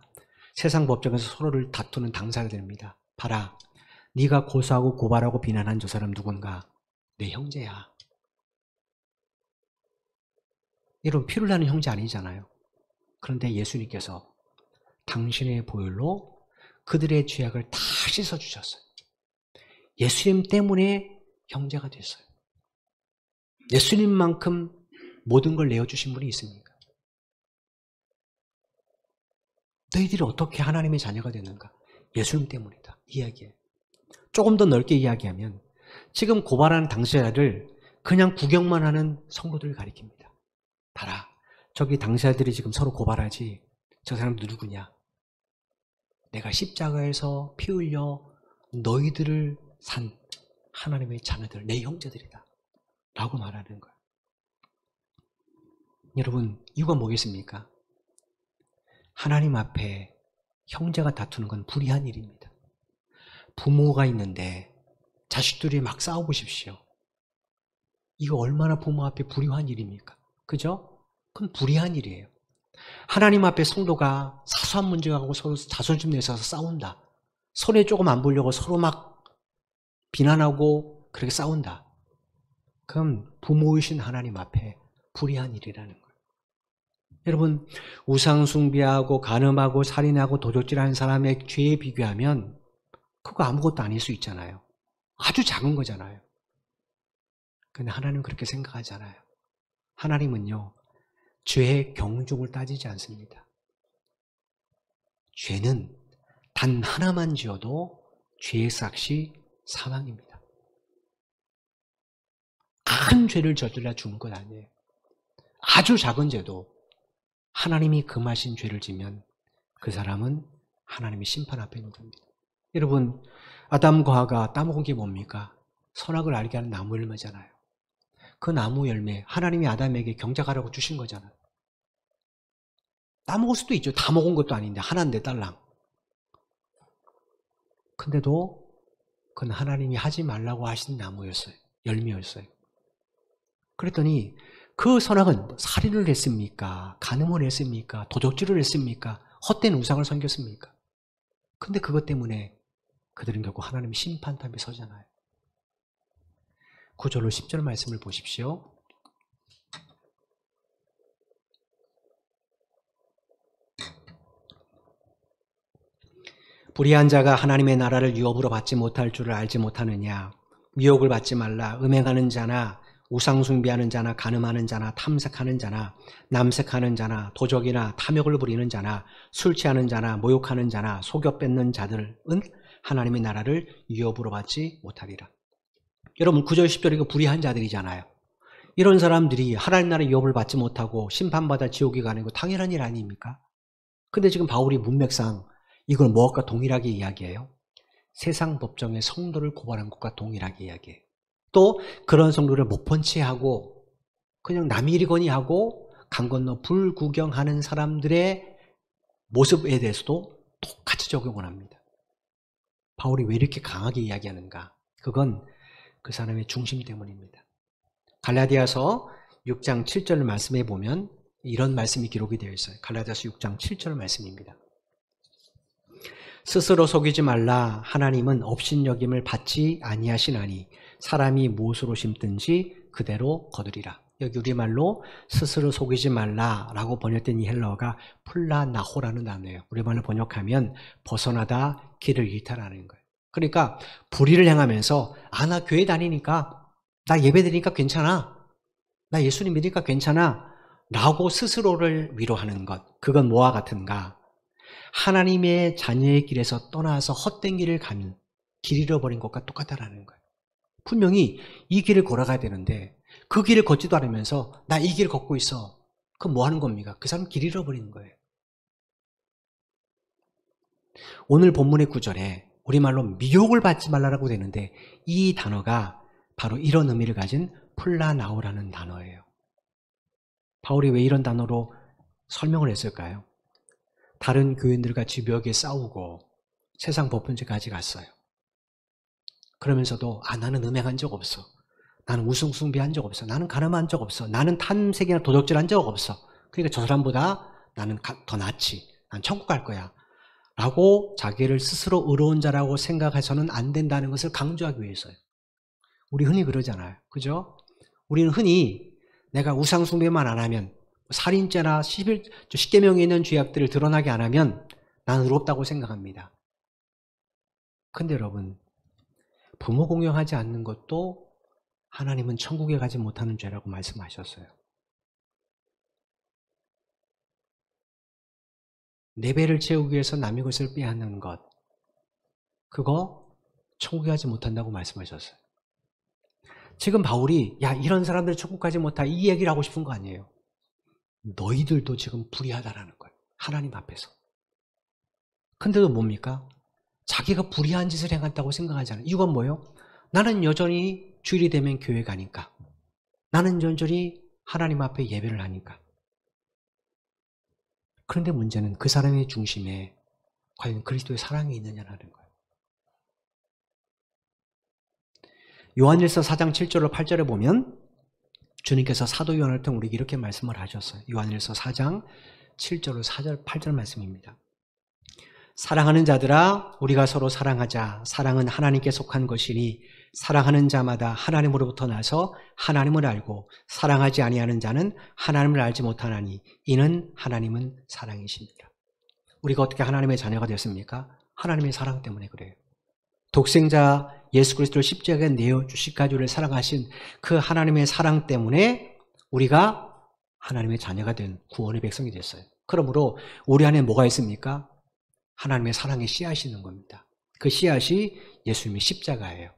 세상 법정에서 서로를 다투는 당사자들입니다. 봐라. 네가 고소하고 고발하고 비난한 저 사람 누군가? 내 형제야. 여러분 피를 나는 형제 아니잖아요. 그런데 예수님께서 당신의 보혈로 그들의 죄악을 다 씻어주셨어요. 예수님 때문에 형제가 됐어요. 예수님만큼 모든 걸 내어주신 분이 있습니까? 너희들이 어떻게 하나님의 자녀가 됐는가? 예수님 때문이다. 이야기예요. 조금 더 넓게 이야기하면 지금 고발하는 당사자를 그냥 구경만 하는 성도들을 가리킵니다. 봐라. 저기 당사자들이 지금 서로 고발하지. 저 사람들 누구냐? 내가 십자가에서 피 흘려 너희들을 산 하나님의 자녀들, 내 형제들이다. 라고 말하는 거예요. 여러분, 이유가 뭐겠습니까? 하나님 앞에 형제가 다투는 건 불의한 일입니다. 부모가 있는데 자식들이 막 싸워보십시오. 이거 얼마나 부모 앞에 불의한 일입니까? 그죠? 그건 불의한 일이에요. 하나님 앞에 성도가 사소한 문제 갖고 서로 자존심 내서 싸운다. 손해 조금 안 보려고 서로 막 비난하고 그렇게 싸운다. 그럼 부모이신 하나님 앞에 불의한 일이라는 거예요. 여러분, 우상 숭배하고 간음하고 살인하고 도적질하는 사람의 죄에 비교하면 그거 아무것도 아닐 수 있잖아요. 아주 작은 거잖아요. 그런데 하나님은 그렇게 생각하지 않아요. 하나님은요, 죄의 경중을 따지지 않습니다. 죄는 단 하나만 지어도 죄의 삭시 사망입니다. 큰 죄를 저질러 죽는 것 아니에요. 아주 작은 죄도 하나님이 금하신 죄를 지면 그 사람은 하나님의 심판 앞에 있는 겁니다. 여러분, 아담과 하와가 따먹은 게 뭡니까? 선악을 알게 하는 나무 열매잖아요. 그 나무 열매 하나님이 아담에게 경작하라고 주신 거잖아요. 따먹을 수도 있죠. 다 먹은 것도 아닌데 하나인데 딸랑. 근데도 그건 하나님이 하지 말라고 하신 나무였어요. 열매였어요. 그랬더니 그 선악은 살인을 했습니까? 간음을 했습니까? 도적질을 했습니까? 헛된 우상을 섬겼습니까? 근데 그것 때문에 그들은 결국 하나님의 심판탑에 서잖아요. 9절로 10절 말씀을 보십시오. 불의한 자가 하나님의 나라를 유업으로 받지 못할 줄을 알지 못하느냐? 미혹을 받지 말라. 음행하는 자나 우상 숭배하는 자나 간음하는 자나 탐색하는 자나 남색하는 자나 도적이나 탐욕을 부리는 자나 술 취하는 자나 모욕하는 자나 속여 뺏는 자들은 하나님의 나라를 유업으로 받지 못하리라. 여러분 9절 10절 이거 불의한 자들이잖아요. 이런 사람들이 하나님 나라의 유업을 받지 못하고 심판받아 지옥에 가는 거 당연한 일 아닙니까? 근데 지금 바울이 문맥상 이걸 무엇과 동일하게 이야기해요? 세상 법정의 성도를 고발한 것과 동일하게 이야기해요. 또 그런 성도를 못 본 채 하고 그냥 남일이거니 하고 강 건너 불구경하는 사람들의 모습에 대해서도 똑같이 적용을 합니다. 바울이 왜 이렇게 강하게 이야기하는가? 그건 그 사람의 중심 때문입니다. 갈라디아서 6장 7절 말씀에 보면 이런 말씀이 기록이 되어 있어요. 갈라디아서 6장 7절 말씀입니다. 스스로 속이지 말라. 하나님은 업신여김을 받지 아니하시나니 사람이 무엇으로 심든지 그대로 거두리라. 여기 우리말로 스스로 속이지 말라라고 번역된 이 헬러가 플라나호라는 단어예요. 우리말로 번역하면 벗어나다, 길을 잃다라는 거예요. 그러니까 불의를 행하면서 나 교회 다니니까, 나 예배 드리니까 괜찮아, 나 예수님 믿으니까 괜찮아 라고 스스로를 위로하는 것. 그건 뭐와 같은가? 하나님의 자녀의 길에서 떠나서 헛된 길을 가는, 길 잃어버린 것과 똑같다라는 거예요. 분명히 이 길을 걸어가야 되는데 그 길을 걷지도 않으면서 나 이 길 걷고 있어. 그럼 뭐 하는 겁니까? 그 사람 길 잃어버리는 거예요. 오늘 본문의 구절에 우리말로 미혹을 받지 말라라고 되는데 이 단어가 바로 이런 의미를 가진 플라나오라는 단어예요. 바울이 왜 이런 단어로 설명을 했을까요? 다른 교인들과 집요하게 싸우고 세상 법문제까지 갔어요. 그러면서도 나는 음행한 적 없어. 나는 우승숭배한 적 없어. 나는 가늠한 적 없어. 나는 탐색이나 도적질한 적 없어. 그러니까 저 사람보다 나는 더 낫지. 난 천국 갈 거야. 라고 자기를 스스로 의로운 자라고 생각해서는 안 된다는 것을 강조하기 위해서요. 우리 흔히 그러잖아요. 그죠? 우리는 흔히 내가 우상숭배만 안 하면, 살인죄나 10계명에 있는 죄악들을 드러나게 안 하면 난 의롭다고 생각합니다. 근데 여러분, 부모 공경하지 않는 것도 하나님은 천국에 가지 못하는 죄라고 말씀하셨어요. 내 배를 채우기 위해서 남의 것을 빼앗는 것, 그거 천국에 가지 못한다고 말씀하셨어요. 지금 바울이 이런 사람들 천국 가지 못하, 이 얘기를 하고 싶은 거 아니에요. 너희들도 지금 불의하다라는 거예요. 하나님 앞에서. 근데도 뭡니까? 자기가 불의한 짓을 행한다고 생각하잖아요. 이건 뭐예요? 나는 여전히 주일이 되면 교회 가니까. 나는 여전히 하나님 앞에 예배를 하니까. 그런데 문제는 그 사람의 중심에 과연 그리스도의 사랑이 있느냐라는 거예요. 요한일서 4장 7절로 8절에 보면 주님께서 사도 요한을 통해 우리에게 이렇게 말씀을 하셨어요. 요한일서 4장 7절로 4절 8절 말씀입니다. 사랑하는 자들아, 우리가 서로 사랑하자. 사랑은 하나님께 속한 것이니 사랑하는 자마다 하나님으로부터 나서 하나님을 알고 사랑하지 아니하는 자는 하나님을 알지 못하나니 이는 하나님은 사랑이십니다. 우리가 어떻게 하나님의 자녀가 되었습니까? 하나님의 사랑 때문에 그래요. 독생자 예수 그리스도를 십자가에 내어 주시까지 우리를 사랑하신 그 하나님의 사랑 때문에 우리가 하나님의 자녀가 된 구원의 백성이 됐어요. 그러므로 우리 안에 뭐가 있습니까? 하나님의 사랑의 씨앗이 있는 겁니다. 그 씨앗이 예수님의 십자가예요.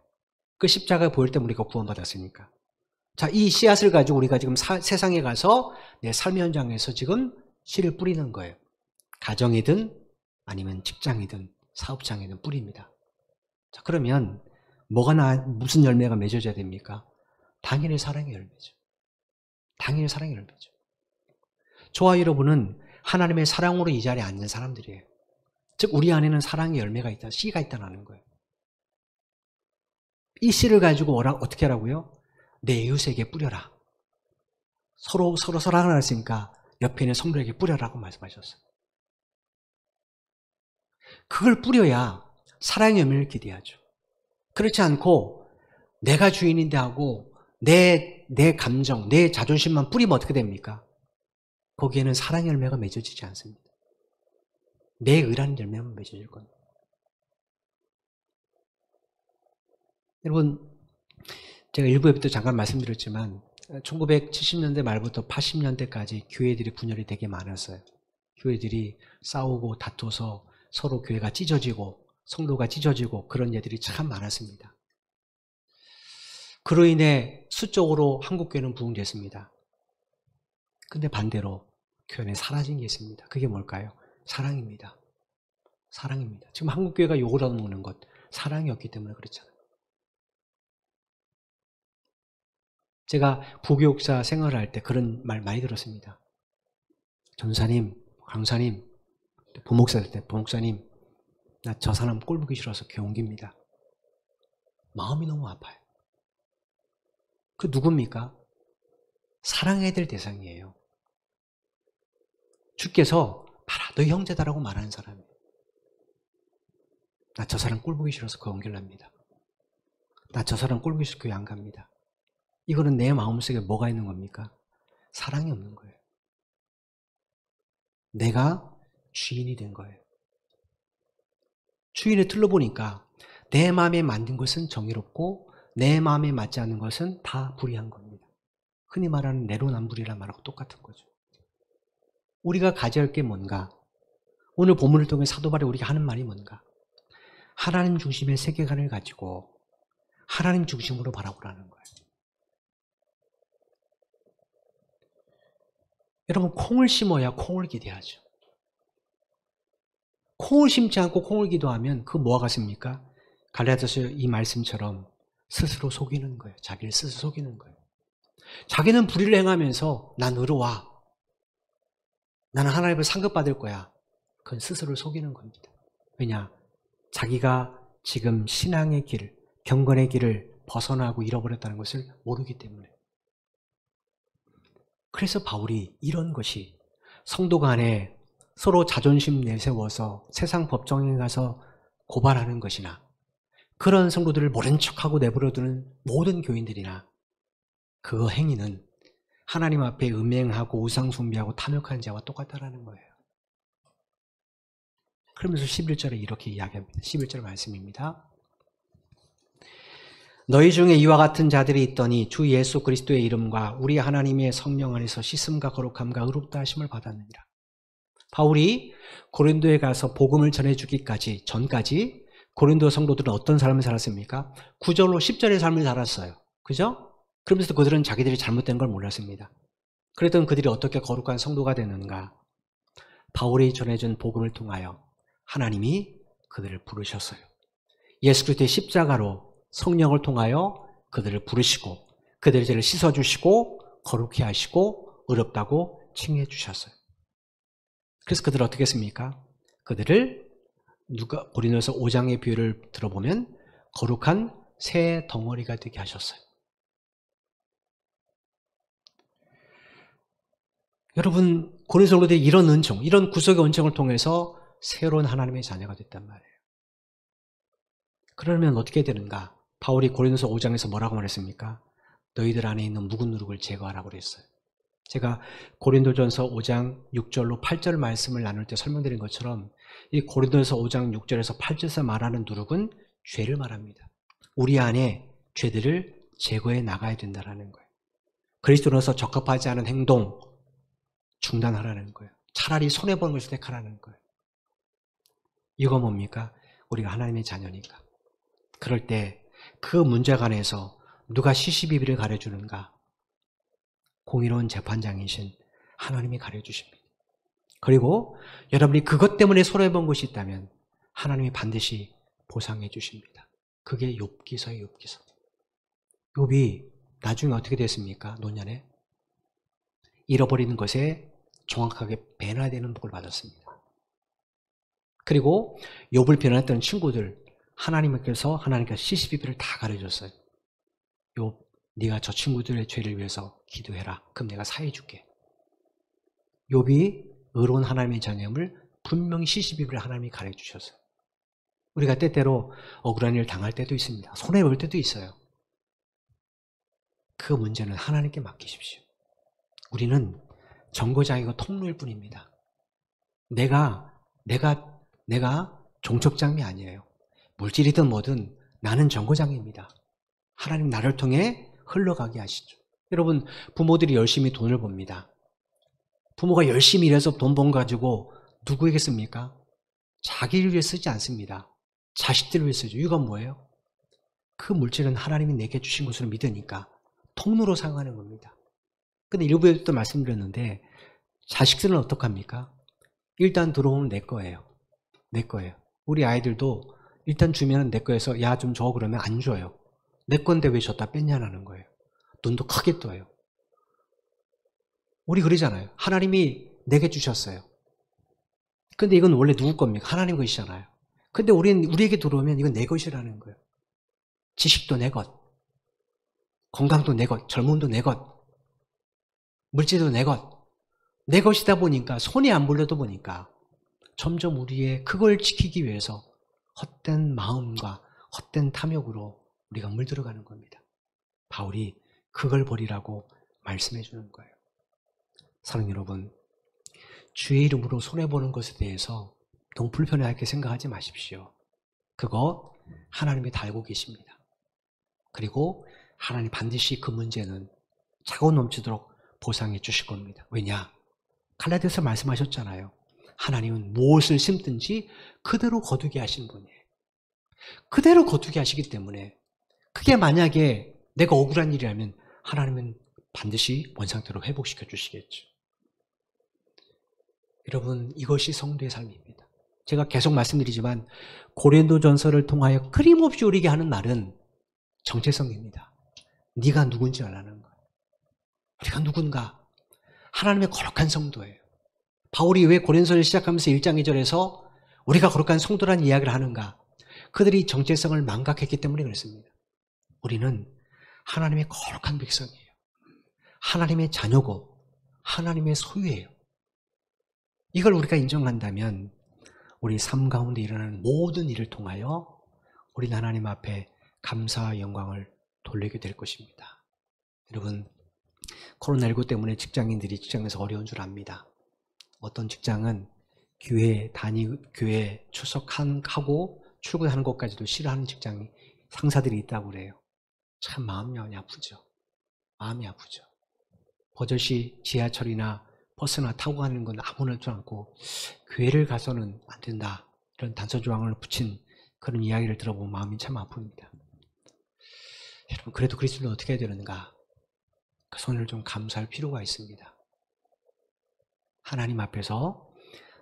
그 십자가 보일 때 우리가 구원받았으니까. 자, 이 씨앗을 가지고 우리가 지금 세상에 가서 내 삶의 현장에서 지금 씨를 뿌리는 거예요. 가정이든 아니면 직장이든 사업장이든 뿌립니다. 자, 그러면 무슨 열매가 맺어져야 됩니까? 당연히 사랑의 열매죠. 당연히 사랑의 열매죠. 저와 여러분은 하나님의 사랑으로 이 자리에 앉는 사람들이에요. 즉 우리 안에는 사랑의 열매가 있다, 씨가 있다는 거예요. 이 씨를 가지고 어떻게 하라고요? 내 이웃에게 뿌려라. 서로 사랑을 했으니까 옆에 있는 성도에게 뿌려라고 말씀하셨어요. 그걸 뿌려야 사랑의 열매를 기대하죠. 그렇지 않고 내가 주인인데 하고 내 감정, 내 자존심만 뿌리면 어떻게 됩니까? 거기에는 사랑의 열매가 맺어지지 않습니다. 내 의라는 열매만 맺어질 겁니다. 여러분, 제가 일부에부터 잠깐 말씀드렸지만 1970년대 말부터 80년대까지 교회들이 분열이 되게 많았어요. 교회들이 싸우고 다투어서 서로 교회가 찢어지고 성도가 찢어지고 그런 일들이 참 많았습니다. 그로 인해 수적으로 한국교회는 부흥됐습니다. 근데 반대로 교회 안에 사라진 게 있습니다. 그게 뭘까요? 사랑입니다. 사랑입니다. 지금 한국교회가 욕을 얻어먹는 것, 사랑이 없기 때문에 그렇잖아요. 제가 부교육사 생활을 할 때 그런 말 많이 들었습니다. 전사님, 강사님, 부목사 될 때 부목사님, 나 저 사람 꼴 보기 싫어서 교회 옮깁니다. 마음이 너무 아파요. 그 누굽니까? 사랑해야 될 대상이에요. 주께서 봐라, 너희 형제다라고 말하는 사람이에요. 나 저 사람 꼴 보기 싫어서 교회 옮길랍니다. 나 저 사람 꼴 보기 싫어서 교회 안 갑니다. 이거는 내 마음속에 뭐가 있는 겁니까? 사랑이 없는 거예요. 내가 주인이 된 거예요. 주인을 틀어보니까 내 마음에 맞는 것은 정의롭고 내 마음에 맞지 않는 것은 다 불의한 겁니다. 흔히 말하는 내로남불이란 말하고 똑같은 거죠. 우리가 가져야 할 게 뭔가? 오늘 본문을 통해 사도 바울이 우리가 하는 말이 뭔가? 하나님 중심의 세계관을 가지고 하나님 중심으로 바라보라는 거예요. 여러분, 콩을 심어야 콩을 기대하죠. 콩을 심지 않고 콩을 기도하면 그 뭐가 같습니까? 갈라디아서 이 말씀처럼 스스로 속이는 거예요. 자기를 스스로 속이는 거예요. 자기는 불의를 행하면서 난 의로와. 나는 하나님을 상급받을 거야. 그건 스스로를 속이는 겁니다. 왜냐? 자기가 지금 신앙의 길, 경건의 길을 벗어나고 잃어버렸다는 것을 모르기 때문에. 그래서 바울이 이런 것이 성도 간에 서로 자존심 내세워서 세상 법정에 가서 고발하는 것이나 그런 성도들을 모른 척하고 내버려두는 모든 교인들이나 그 행위는 하나님 앞에 음행하고 우상 숭배하고 탐욕하는 자와 똑같다라는 거예요. 그러면서 11절에 이렇게 이야기합니다. 11절 말씀입니다. 너희 중에 이와 같은 자들이 있더니 주 예수 그리스도의 이름과 우리 하나님의 성령 안에서 씻음과 거룩함과 의롭다 하심을 받았느니라. 바울이 고린도에 가서 복음을 전해주기까지 전까지 고린도 성도들은 어떤 삶을 살았습니까? 9절로 10절의 삶을 살았어요. 그죠? 그러면서 그들은 자기들이 잘못된 걸 몰랐습니다. 그랬던 그들이 어떻게 거룩한 성도가 되는가? 바울이 전해준 복음을 통하여 하나님이 그들을 부르셨어요. 예수 그리스도의 십자가로 성령을 통하여 그들을 부르시고 그들의 죄를 씻어주시고 거룩히 하시고 의롭다고 칭해 주셨어요. 그래서 그들을 어떻게 했습니까? 그들을 고린도서 5장의 비유를 들어보면 거룩한 새 덩어리가 되게 하셨어요. 여러분, 고린도 성도들이 이런 은총, 이런 구속의 은총을 통해서 새로운 하나님의 자녀가 됐단 말이에요. 그러면 어떻게 되는가? 바울이 고린도서 5장에서 뭐라고 말했습니까? 너희들 안에 있는 묵은 누룩을 제거하라고 그랬어요. 제가 고린도전서 5장 6절로 8절 말씀을 나눌 때 설명드린 것처럼 이 고린도서 5장 6절에서 8절에서 말하는 누룩은 죄를 말합니다. 우리 안에 죄들을 제거해 나가야 된다는 거예요. 그리스도로서 적합하지 않은 행동 중단하라는 거예요. 차라리 손해보는 것을 택하라는 거예요. 이거 뭡니까? 우리가 하나님의 자녀니까. 그럴 때 그 문제관에서 누가 시시비비를 가려주는가? 공의로운 재판장이신 하나님이 가려주십니다. 그리고 여러분이 그것 때문에 손해본 것이 있다면 하나님이 반드시 보상해 주십니다. 그게 욥기서예요. 욥기서. 욥이 나중에 어떻게 됐습니까? 노년에 잃어버리는 것에 정확하게 변화되는 복을 받았습니다. 그리고 욥을 변화했던 친구들 하나님께서 시시비비를 다 가려줬어요. 욥, 네가 저 친구들의 죄를 위해서 기도해라. 그럼 내가 사해 줄게. 욥이 의로운 하나님의 자녀임을 분명히 시시비비를 하나님이 가르쳐주셨어요. 우리가 때때로 억울한 일 당할 때도 있습니다. 손해볼 때도 있어요. 그 문제는 하나님께 맡기십시오. 우리는 정거장이고 통로일 뿐입니다. 내가 종척장이 아니에요. 물질이든 뭐든 나는 정거장입니다. 하나님 나를 통해 흘러가게 하시죠. 여러분, 부모들이 열심히 돈을 법니다. 부모가 열심히 일해서 돈 번 가지고 누구에게 씁니까? 자기를 위해 쓰지 않습니다. 자식들을 위해 쓰죠. 이건 뭐예요? 그 물질은 하나님이 내게 주신 것으로 믿으니까 통로로 사용하는 겁니다. 근데 일부에도 말씀드렸는데 자식들은 어떡합니까? 일단 들어오면 내 거예요. 내 거예요. 우리 아이들도 일단 주면은 내 거에서 야 좀 줘 그러면 안 줘요. 내 건데 왜 줬다 뺐냐는 거예요. 눈도 크게 떠요. 우리 그러잖아요. 하나님이 내게 주셨어요. 근데 이건 원래 누구 겁니까? 하나님 것이잖아요. 근데 우리에게 들어오면 이건 내 것이라는 거예요. 지식도 내 것, 건강도 내 것, 젊음도 내 것, 물질도 내 것, 내 것이다 보니까 손이 안 불려도 보니까 점점 우리의 그걸 지키기 위해서 헛된 마음과 헛된 탐욕으로 우리가 물들어가는 겁니다. 바울이 그걸 버리라고 말씀해 주는 거예요. 사랑하는 여러분, 주의 이름으로 손해보는 것에 대해서 너무 불편하게 생각하지 마십시오. 그거 하나님이 다 알고 계십니다. 그리고 하나님 반드시 그 문제는 차고 넘치도록 보상해 주실 겁니다. 왜냐? 갈라디아서 말씀하셨잖아요. 하나님은 무엇을 심든지 그대로 거두게 하신 분이에요. 그대로 거두게 하시기 때문에 그게 만약에 내가 억울한 일이라면 하나님은 반드시 원상태로 회복시켜 주시겠죠. 여러분, 이것이 성도의 삶입니다. 제가 계속 말씀드리지만 고린도전서를 통하여 끊임없이 우리에게 하는 말은 정체성입니다. 네가 누군지 알라는 거예요. 우리가 누군가? 하나님의 거룩한 성도예요. 바울이 왜 고린도서를 시작하면서 1장 2절에서 우리가 거룩한 성도라는 이야기를 하는가? 그들이 정체성을 망각했기 때문에 그렇습니다. 우리는 하나님의 거룩한 백성이에요. 하나님의 자녀고 하나님의 소유예요. 이걸 우리가 인정한다면 우리 삶 가운데 일어나는 모든 일을 통하여 우리는 하나님 앞에 감사와 영광을 돌리게 될 것입니다. 여러분, 코로나19 때문에 직장인들이 직장에서 어려운 줄 압니다. 어떤 직장은 교회 출석하고 출근하는 것까지도 싫어하는 직장 상사들이 있다고 그래요. 참 마음이 아프죠. 마음이 아프죠. 버젓이 지하철이나 버스나 타고 가는 건 아무렇지도 않고 교회를 가서는 안 된다. 이런 단서조항을 붙인 그런 이야기를 들어보면 마음이 참 아픕니다. 여러분, 그래도 그리스도는 어떻게 해야 되는가? 그 손을 좀 감수할 필요가 있습니다. 하나님 앞에서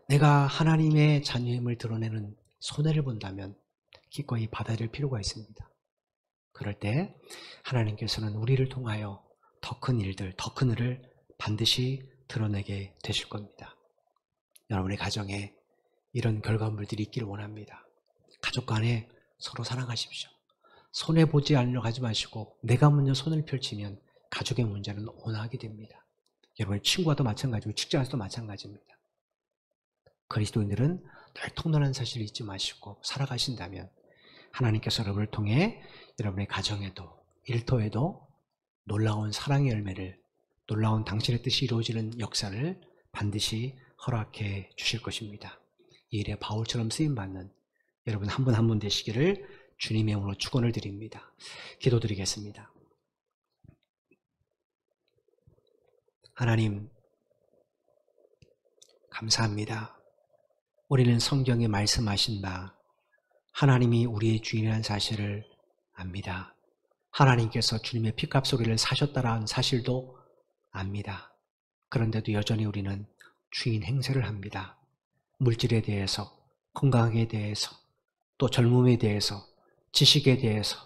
내가 하나님의 자녀임을 드러내는 손해를 본다면 기꺼이 받아들일 필요가 있습니다. 그럴 때 하나님께서는 우리를 통하여 더 큰 일들, 더 큰 일을 반드시 드러내게 되실 겁니다. 여러분의 가정에 이런 결과물들이 있기를 원합니다. 가족 간에 서로 사랑하십시오. 손해보지 않으려고 하지 마시고 내가 먼저 손을 펼치면 가족의 문제는 온화하게 됩니다. 여러분의 친구와도 마찬가지고 직장에서도 마찬가지입니다. 그리스도인들은 늘 통론하는 사실을 잊지 마시고 살아가신다면 하나님께서 여러분을 통해 여러분의 가정에도 일터에도 놀라운 사랑의 열매를, 놀라운 당신의 뜻이 이루어지는 역사를 반드시 허락해 주실 것입니다. 이 일에 바울처럼 쓰임받는 여러분 한 분 한 분 되시기를 주님의 이름으로 축원을 드립니다. 기도드리겠습니다. 하나님, 감사합니다. 우리는 성경에 말씀하신 바 하나님이 우리의 주인이라는 사실을 압니다. 하나님께서 주님의 피값 소리를 사셨다라는 사실도 압니다. 그런데도 여전히 우리는 주인 행세를 합니다. 물질에 대해서, 건강에 대해서, 또 젊음에 대해서, 지식에 대해서,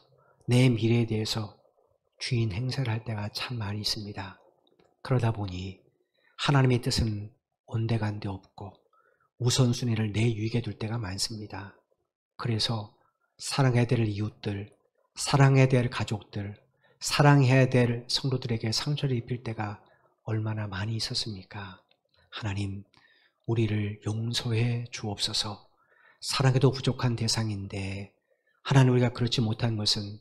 내 미래에 대해서 주인 행세를 할 때가 참 많이 있습니다. 그러다 보니 하나님의 뜻은 온데간데 없고 우선순위를 내 유익에 둘 때가 많습니다. 그래서 사랑해야 될 이웃들, 사랑해야 될 가족들, 사랑해야 될 성도들에게 상처를 입힐 때가 얼마나 많이 있었습니까? 하나님, 우리를 용서해 주옵소서. 사랑해도 부족한 대상인데 하나님, 우리가 그렇지 못한 것은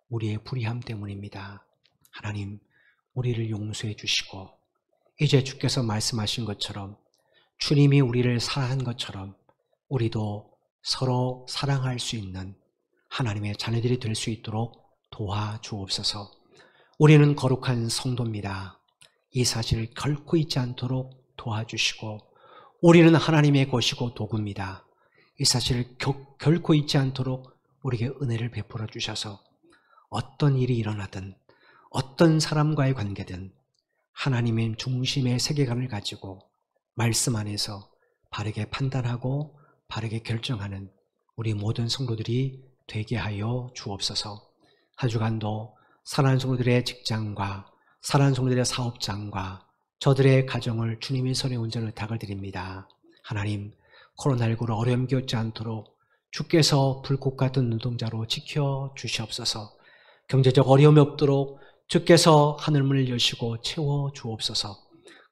우리의 불의함 때문입니다. 하나님, 우리를 용서해 주시고 이제 주께서 말씀하신 것처럼 주님이 우리를 사랑한 것처럼 우리도 서로 사랑할 수 있는 하나님의 자녀들이 될 수 있도록 도와주옵소서. 우리는 거룩한 성도입니다. 이 사실을 결코 잊지 않도록 도와주시고 우리는 하나님의 것이고 도구입니다. 이 사실을 결코 잊지 않도록 우리에게 은혜를 베풀어 주셔서 어떤 일이 일어나든 어떤 사람과의 관계든 하나님의 중심의 세계관을 가지고 말씀 안에서 바르게 판단하고 바르게 결정하는 우리 모든 성도들이 되게 하여 주옵소서. 한 주간도 사랑하는 성도들의 직장과 사랑하는 성도들의 사업장과 저들의 가정을 주님의 손에 온전히 의탁을 드립니다. 하나님, 코로나19로 어려움 겪지 않도록 주께서 불꽃 같은 눈동자로 지켜주시옵소서. 경제적 어려움이 없도록 주께서 하늘문을 여시고 채워주옵소서.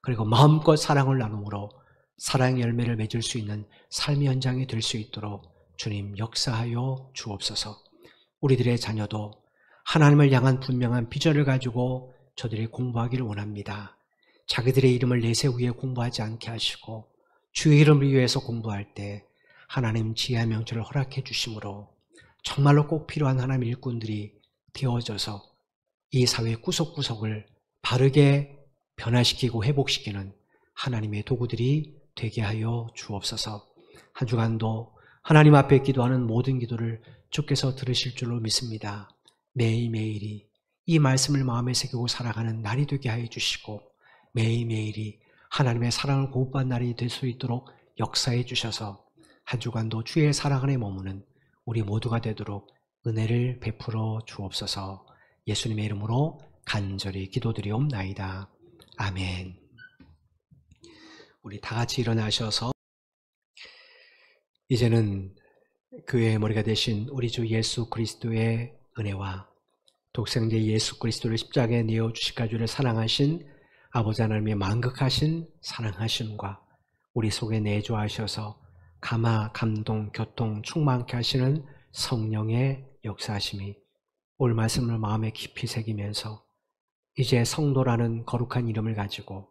그리고 마음껏 사랑을 나눔으로 사랑의 열매를 맺을 수 있는 삶의 현장이 될 수 있도록 주님 역사하여 주옵소서. 우리들의 자녀도 하나님을 향한 분명한 비전을 가지고 저들이 공부하기를 원합니다. 자기들의 이름을 내세우기에 공부하지 않게 하시고 주의 이름을 위해서 공부할 때 하나님 지혜와 명철을 허락해 주심으로 정말로 꼭 필요한 하나님 일꾼들이 되어져서 이 사회 구석구석을 바르게 변화시키고 회복시키는 하나님의 도구들이 되게 하여 주옵소서. 한 주간도 하나님 앞에 기도하는 모든 기도를 주께서 들으실 줄로 믿습니다. 매일매일이 이 말씀을 마음에 새기고 살아가는 날이 되게 하여 주시고 매일매일이 하나님의 사랑을 고백받는 날이 될 수 있도록 역사해 주셔서 한 주간도 주의 사랑 안에 머무는 우리 모두가 되도록 은혜를 베풀어 주옵소서. 예수님의 이름으로 간절히 기도드리옵나이다. 아멘. 우리 다 같이 일어나셔서 이제는 교회의 머리가 되신 우리 주 예수 그리스도의 은혜와 독생자 예수 그리스도를 십자가에 내어주시까 주를 사랑하신 아버지 하나님의 만극하신 사랑하심과 우리 속에 내주하셔서 감화, 감동, 교통 충만케 하시는 성령의 역사하심이 오늘 말씀을 마음에 깊이 새기면서 이제 성도라는 거룩한 이름을 가지고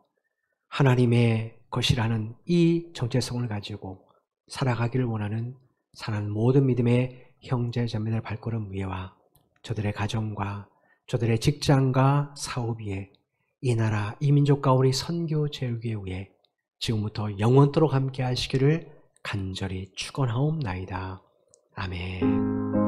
하나님의 것이라는 이 정체성을 가지고 살아가기를 원하는 사랑하는 모든 믿음의 형제 자매들 발걸음 위에와 저들의 가정과 저들의 직장과 사업 위에 이 나라 이 민족과 우리 선교 제국의 위에 지금부터 영원토록 함께 하시기를 간절히 축원하옵나이다. 아멘.